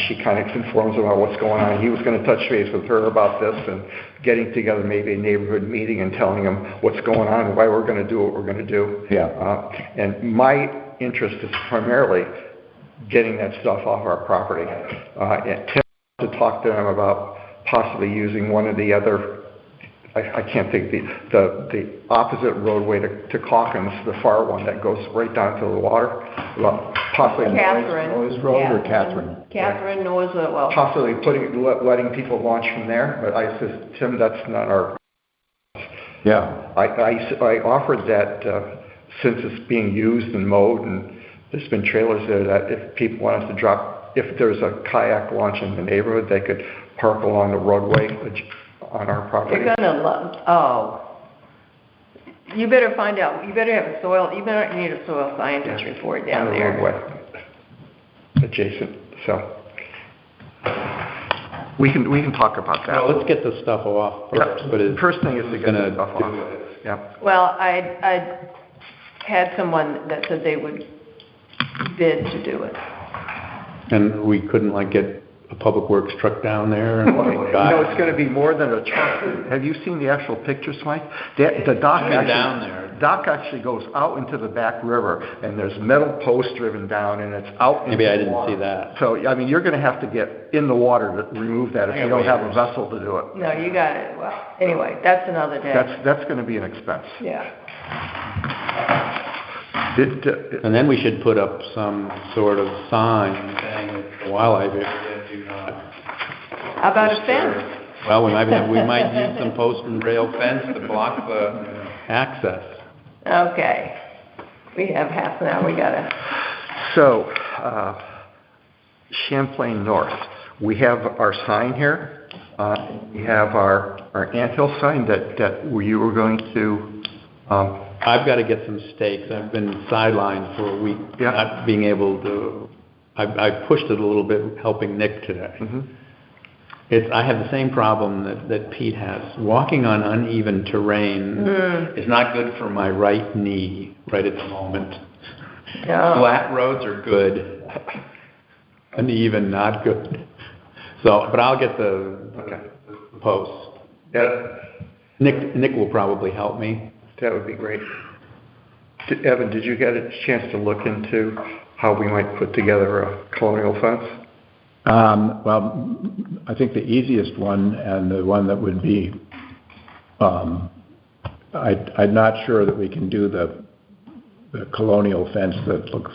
She kind of informs him about what's going on. He was going to touch base with her about this and getting together maybe a neighborhood meeting and telling him what's going on and why we're going to do what we're going to do. Yeah. And my interest is primarily getting that stuff off our property. And Tim wants to talk to them about possibly using one of the other, I can't think, the opposite roadway to Calkins, the far one that goes right down to the water. Well, possibly Catherine. Noyes Road or Catherine? Catherine knows it well. possibly letting people launch from there, but I said, Tim, that's not our. Yeah. I offered that since it's being used and mowed, and there's been trailers there, that if people wanted to drop, if there's a kayak launch in the neighborhood, they could park along the roadway on our property. You're gonna love, you better find out, you better need a soil scientist report down On the there. roadway, adjacent, so. We can talk about that. Well, let's get the stuff off first, but it's First thing is to get gonna the stuff off. do it. Yeah. Well, I had someone that said they would bid to do it. And we couldn't like get a public works truck down there and No, it's gonna be more than a truck. Have you seen the actual pictures, Mike? The dock I've been down there. Dock actually goes out into the back river, and there's metal posts driven down, and it's out into Maybe I the didn't water. see that. So, I mean, you're gonna have to get in the water to remove that if you don't have a vessel to do it. No, you got it, well, anyway, that's another day. That's gonna be an expense. Yeah. And then we should put up some sort of sign saying that the wildlife area do not. How about a fence? Well, we might use some post and rail fence to block the access. Okay. We have half an hour, we gotta, So, Champlain North, we have our sign here. We have our anthill sign that you were going to, I've got to get some stakes. I've been sidelined for a week, Yeah. not being able to. I pushed it a little bit, helping Nick today. I have the same problem that Pete has. Walking on uneven terrain is not good for my right knee right at the moment. no. Flat roads are good. Uneven, not good. So, but I'll get the posts. Nick will probably help me. that would be great. Evan, did you get a chance to look into how we might put together a colonial fence? Well, I think the easiest one and the one that would be, I'm not sure that we can do the colonial fence that looks,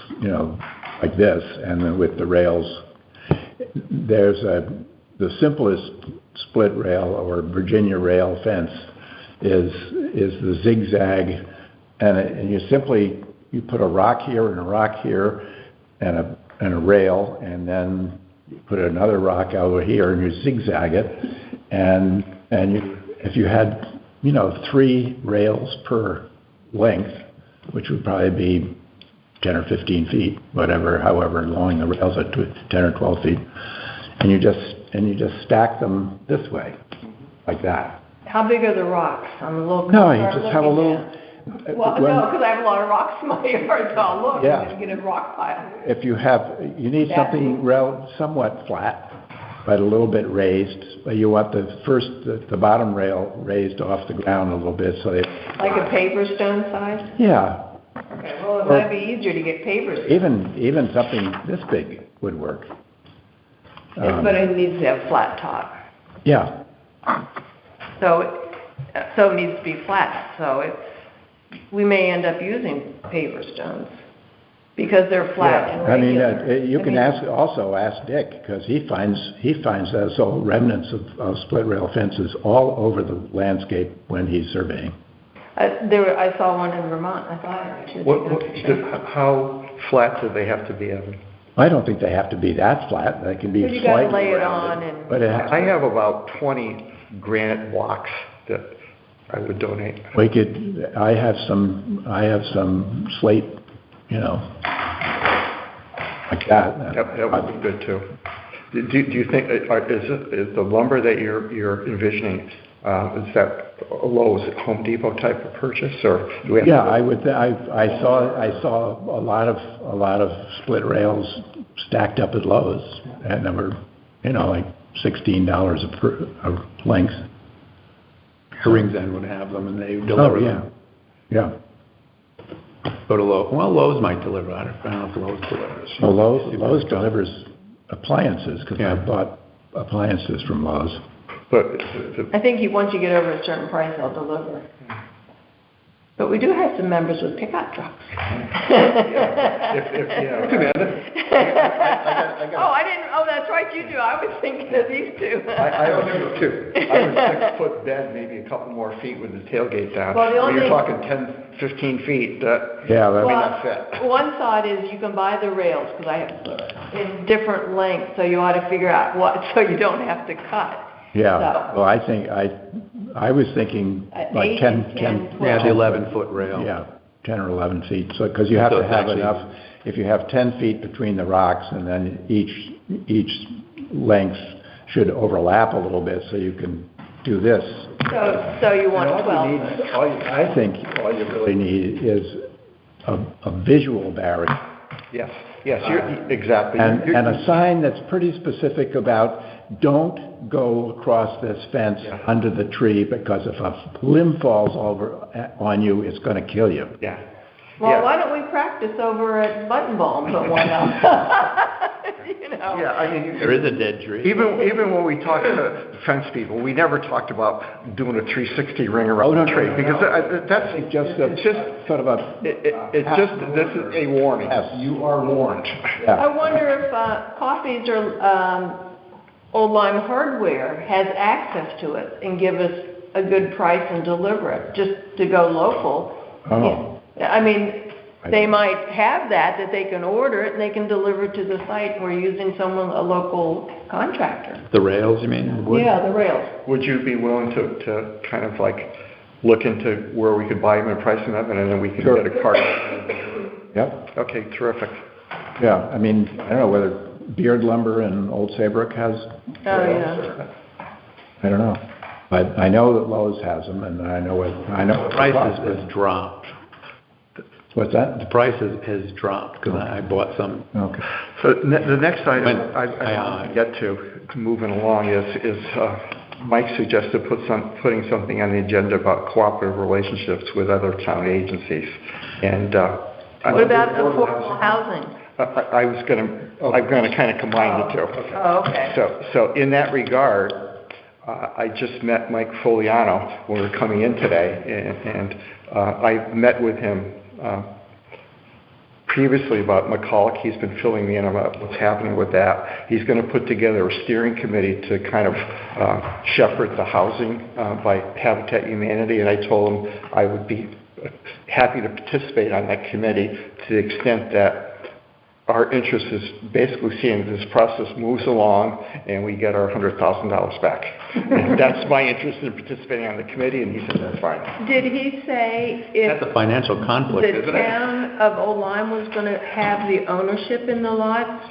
like this, and then with the rails. There's the simplest split rail or Virginia rail fence is the zigzag, and you put a rock here and a rock here and a rail, and then you put another rock over here and you zigzag it, and if you had 3 rails per length, which would probably be 10 or 15 feet, however long the rails are, 10 or 12 feet, and you just stack them this way, like that. How big are the rocks on the little? No, you just have a little. Well, no, because I have a lot of rocks in my yard, so I'll look Yeah. and get a rock pile. If you need something somewhat flat, but a little bit raised. But you want the bottom rail raised off the ground a little bit, so Like a paper stone size? yeah, Okay, well, it might be easier to get paper stone. even something this big would work. But it needs to have flat top. Yeah, So so it needs to be flat, so we may end up using paver stones, because they're flat and I mean, regular. you can also ask Dick, because he finds those old remnants of split rail fences all over the landscape when he's surveying. I saw one in Vermont, I thought. How flat do they have to be, Evan? I don't think they have to be that flat, they can be You gotta slightly lay it rounded, on and. but I have about 20 granite blocks that I would donate. I have some slate, like that. That would be good too. Do you think, is the lumber that you're envisioning, is that a Lowe's, Home Depot type of purchase, or do we have? Yeah, I saw a lot of split rails stacked up at Lowe's, and they were, like $16 a length. Rings End would have them, and they deliver them. Yeah. Go to Lowe's. Well, Lowe's might deliver. I don't know if Lowe's delivers. Well, Lowe's delivers appliances, because Yeah. I bought appliances from Lowe's. But I think once you get over a certain price, they'll deliver. But we do have some members with pickup trucks. Oh, that's right, you do. I was thinking of these two. I have two. I have a 6-foot bed, maybe a couple more feet with the tailgate down. Well, the only You're thing- talking 10, 15 feet, Yeah, that's it. One thought is you can buy the rails, because I have in different lengths, so you ought to figure out what, so you don't have to cut. yeah. Well, I think, I was thinking like 8 10, and 10, 12. Yeah, the 11-foot rail. yeah, 10 or 11 feet, so, because you have So to it's have actually- enough, if you have 10 feet between the rocks, and then each length should overlap a little bit, so you can do this. So you want And all you 12. need- I think all you really need is a visual barrier, Yes, you're, exactly. and a sign that's pretty specific about, don't go across this fence under the tree, because if a limb falls over on you, it's going to kill you. Yeah. Well, why don't we practice over at Button Ball and put one up? Yeah, I mean, There is a dead tree. even when we talk to fence people, we never talked about doing a 360 ring around the tree, because that's It's just sort of a... it's just, this is a warning. Yes. You are warned. I wonder if Coffees or Old Lime Hardware has access to it and give us a good price and deliver it, just to go local. Oh. I mean, they might have that they can order it and they can deliver it to the site. We're using a local contractor. The rails, you mean? Wood? Yeah, the rails. Would you be willing to kind of like look into where we could buy them and price them up, and then we can get a cart? Yep. Okay, terrific. Yeah, I mean, I don't know whether Beard Lumber in Old Saybrook has... Oh, yeah. I don't know. But I know that Lowe's has them, and I know The price has dropped. What's that? The price has dropped, because I bought some. Okay. So the next item When- I want to get to, moving along, is Mike suggested putting something on the agenda about cooperative relationships with other town agencies. And What about affordable housing? I'm gonna kind of combine the two. Oh, okay. So in that regard, I just met Mike Foliano when we were coming in today, and I met with him previously about McCulloch. He's been filling me in about what's happening with that. He's going to put together a steering committee to kind of shepherd the housing by Habitat Humanity, and I told him I would be happy to participate on that committee to the extent that our interest is basically seeing this process moves along and we get our $100,000 back. And that's my interest in participating on the committee, and he said that's fine. Did he say if That's a financial conflict, the isn't it? town of Old Lyme was going to have the ownership in the lots?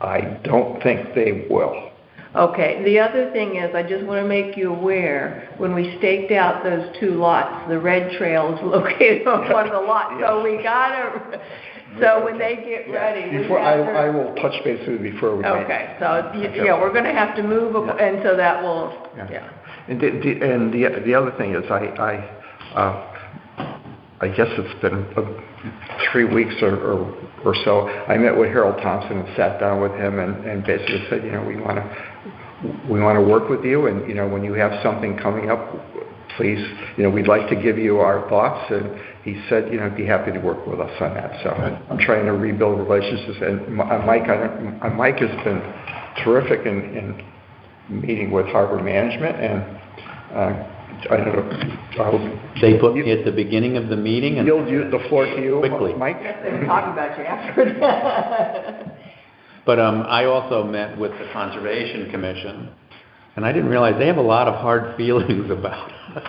I don't think they will. Okay, the other thing is, I just want to make you aware, when we staked out those two lots, the red trail is located on one of the lots, so we gotta, so when they get ready, we Before, have I to... will touch base with you before we meet. Okay, so, yeah, we're going to have to move, and so that will, yeah. And the other thing is, I guess it's been 3 weeks or so, I met with Harold Thompson and sat down with him and basically said, we want to work with you, and, when you have something coming up, please, we'd like to give you our thoughts, and he said, he'd be happy to work with us on that. So I'm trying to rebuild relationships, and Mike has been terrific in meeting with harbor management, and I don't know. They put me at the beginning of the meeting and... Yield the floor to you, quickly. Mike. They were talking about you after that. But I also met with the Conservation Commission, and I didn't realize they have a lot of hard feelings about us.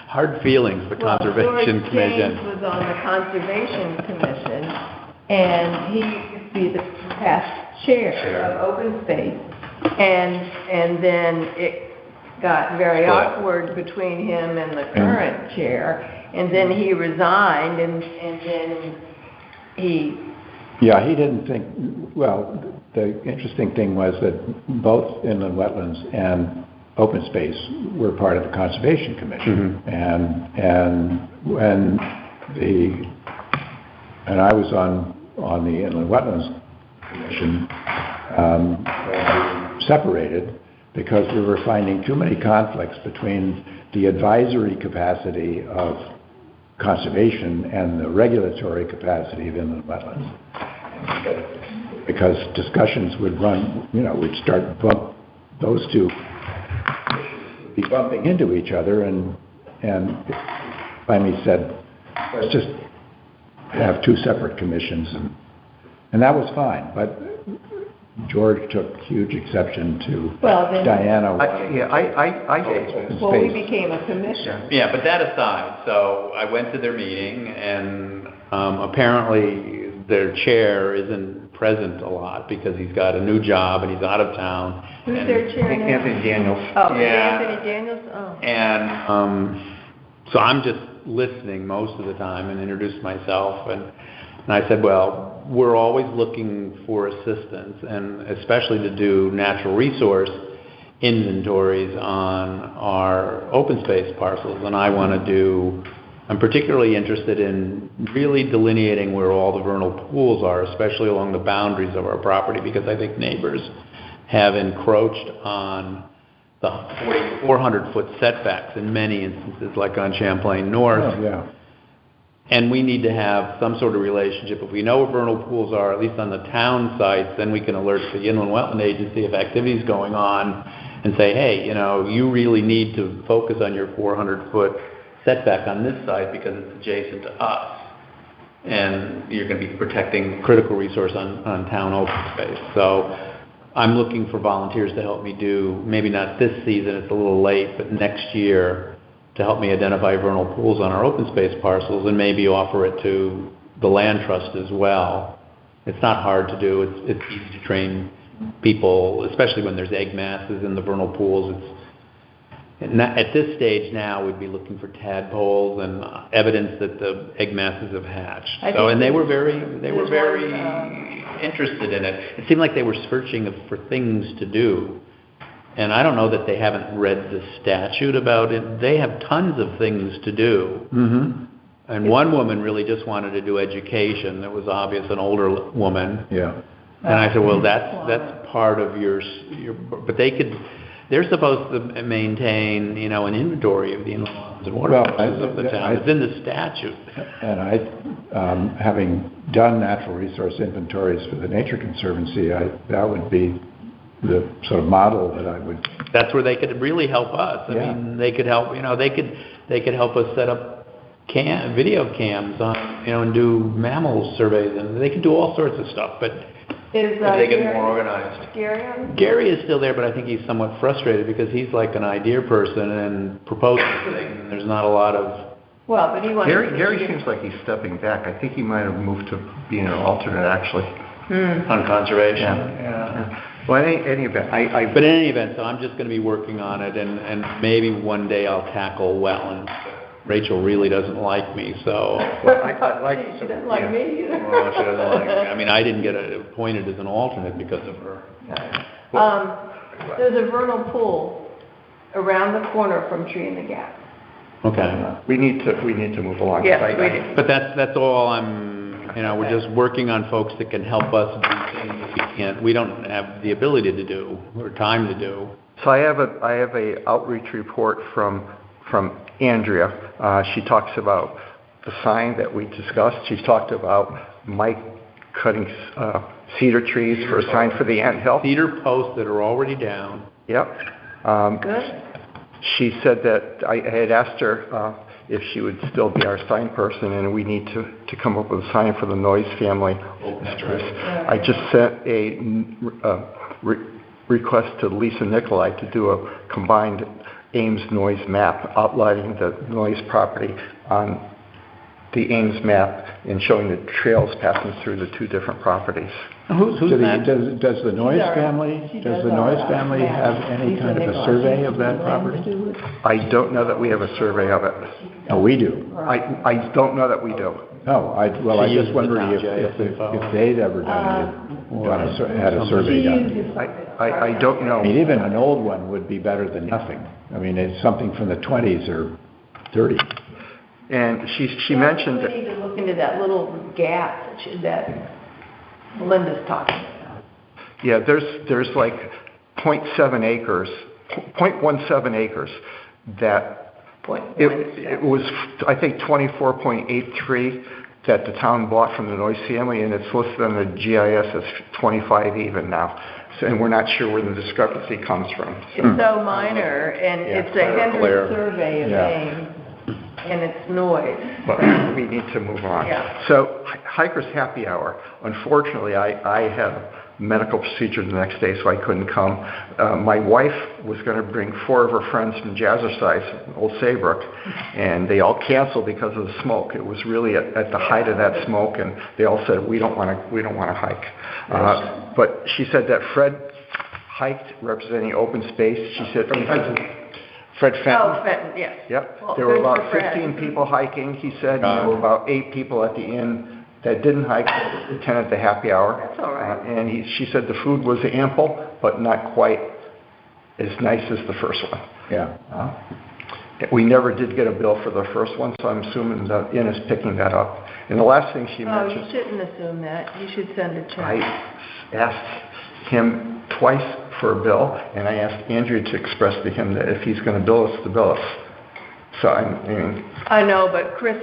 Hard feelings, the Conservation George Commission. James was on the Conservation Commission, and he used to be the past chair of Open Space. And then it got very awkward between him and the current chair, and then he resigned, and then he... Yeah, he didn't think, well, the interesting thing was that both inland wetlands and open space were part of the Conservation Commission. And when I was on the Inland Wetlands Commission, separated because we were finding too many conflicts between the advisory capacity of conservation and the regulatory capacity of inland wetlands. Because discussions would run, we'd start those two be bumping into each other, and finally said, let's just have two separate commissions, and that was fine. But George took huge exception to Diana. Well, we became a commission. Yeah, but that aside, so I went to their meeting, and apparently their chair isn't present a lot because he's got a new job and he's out of town. Who's their chair now? Anthony Daniels. Oh, Yeah. Anthony Daniels? Oh. And so I'm just listening most of the time and introduced myself, and I said, well, we're always looking for assistance, and especially to do natural resource inventories on our open space parcels, and I'm particularly interested in really delineating where all the vernal pools are, especially along the boundaries of our property, because I think neighbors have encroached on the 400-foot setbacks in many instances, like on Champlain North. Oh, yeah. And we need to have some sort of relationship. If we know where vernal pools are, at least on the town sites, then we can alert the Inland Wetland Agency if activity is going on and say, hey, you really need to focus on your 400-foot setback on this site because it's adjacent to us. And you're going to be protecting critical resource on town open space. So I'm looking for volunteers to help me do, maybe not this season, it's a little late, but next year, to help me identify vernal pools on our open space parcels and maybe offer it to the land trust as well. It's not hard to do. It's easy to train people, especially when there's egg masses in the vernal pools. At this stage now, we'd be looking for tadpoles and evidence that the egg masses have hatched. And they were very interested in it. It seemed like they were searching for things to do. And I don't know that they haven't read the statute about it. They have tons of things to do. Mm-hmm. And one woman really just wanted to do education. It was obvious, an older woman. Yeah. And I said, well, that's part of your but they're supposed to maintain, an inventory of the inland wetlands and watercourses of the town. It's in the statute. And having done natural resource inventories for the Nature Conservancy, that would be the sort of model that I would... That's where they could really help us. I mean, they could help, they could help us set up video cams on, and do mammal surveys, and they could do all sorts of stuff, but if they get more organized. Gary is still there, but I think he's somewhat frustrated because he's like an idea person and proposes things, and there's not a lot of... Well, but he wants... Gary seems like he's stepping back. I think he might have moved to being an alternate, actually. On conservation. Yeah. Well, in any event, But in any event, so I'm just going to be working on it, and maybe one day I'll tackle wetlands. Rachel really doesn't like me, so... Well, she doesn't like me either. Well, she doesn't like me. I mean, I didn't get appointed as an alternate because of her. There's a vernal pool around the corner from Tree in the Gap. Okay. we need to move along. Yes, we do. But that's all we're just working on folks that can help us do things that we don't have the ability to do or time to do. So I have a outreach report from Andrea. She talks about the sign that we discussed. She's talked about Mike cutting cedar trees for a sign for the ant hill. Cedar posts that are already down. Yep. Good. She said that I had asked her if she would still be our sign person, and we need to come up with a sign for the Noyes family open space. I just sent a request to Lisa Nicolai to do a combined Ames-Noyes map outlining the Noyes property on the Ames map and showing the trails passing through the two different properties. Who's that? Does the Noyes family have any kind of a survey of that property? I don't know that we have a survey of it. Oh, we do. I don't know that we do. Oh, I just wondering if they'd ever had a survey done. I don't know. I mean, even an old one would be better than nothing. I mean, it's something from the 20s or 30s. And she mentioned We need to look into that little gap that Melinda's talking about. Yeah, there's like 0.7 acres, 0.17 acres that it was, I think, 24.83 that the town bought from the Noyes family, and it's listed on the GIS as 25 even now. So, and we're not sure where the discrepancy comes from. It's so minor, and it's a Hendrick survey of Ames, and it's noise. But we need to move on. Yeah. So, Hiker's Happy Hour. Unfortunately, I had medical procedure the next day, so I couldn't come. My wife was going to bring 4 of her friends from Jazzercise, Old Saybrook, and they all canceled because of the smoke. It was really at the height of that smoke, and they all said, we don't want to hike. But she said that Fred hiked, representing open space. She said, Fred Fenton. Oh, Fenton, yes. Yep. Well, there were good about for Fred. 15 people hiking, he said. There were about 8 people at the inn that didn't hike, attended the happy hour. That's all right. And she said the food was ample, but not quite as nice as the first one. Yeah. We never did get a bill for the first one, so I'm assuming the inn is picking that up. And the last thing she Oh, you mentioned, shouldn't assume that. You should send a check. I asked him twice for a bill, and I asked Andrew to express to him that if he's going to bill us, to bill us. So I know, but Chris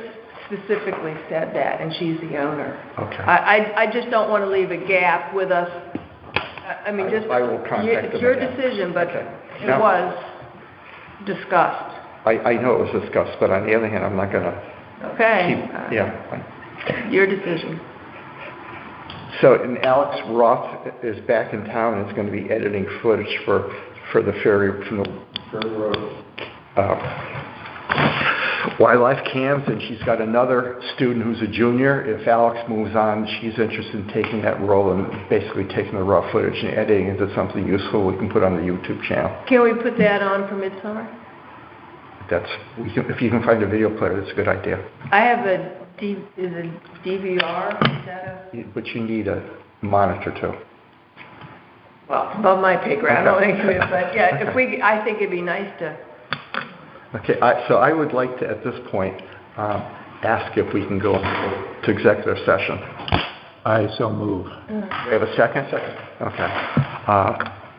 specifically said that, and she's the owner. Okay. I just don't want to leave a gap with us. I mean, just, I will contact it's them your again. decision, but Okay. it No. was discussed. I know it was discussed, but on the other hand, I'm not going to Okay. keep, Your decision. So, and Alex Roth is back in town and is going to be editing footage for the ferry, from the Ferry Road wildlife cams, and she's got another student who's a junior. If Alex moves on, she's interested in taking that role and basically taking the raw footage and editing it into something useful we can put on the YouTube channel. Can we put that on for Midsummer? If you can find a video player, that's a good idea. I have a DVR? Is that But you need a monitor too. well, above my pay grade, I don't Okay. think it is, but yeah, I think it'd be nice to. Okay, so I would like to, at this point, ask if we can go to executive session. I so move. Do we have a second? Second. Okay.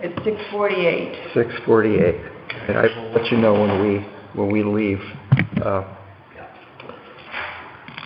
It's 6:48. 6:48. And I will let you know when we leave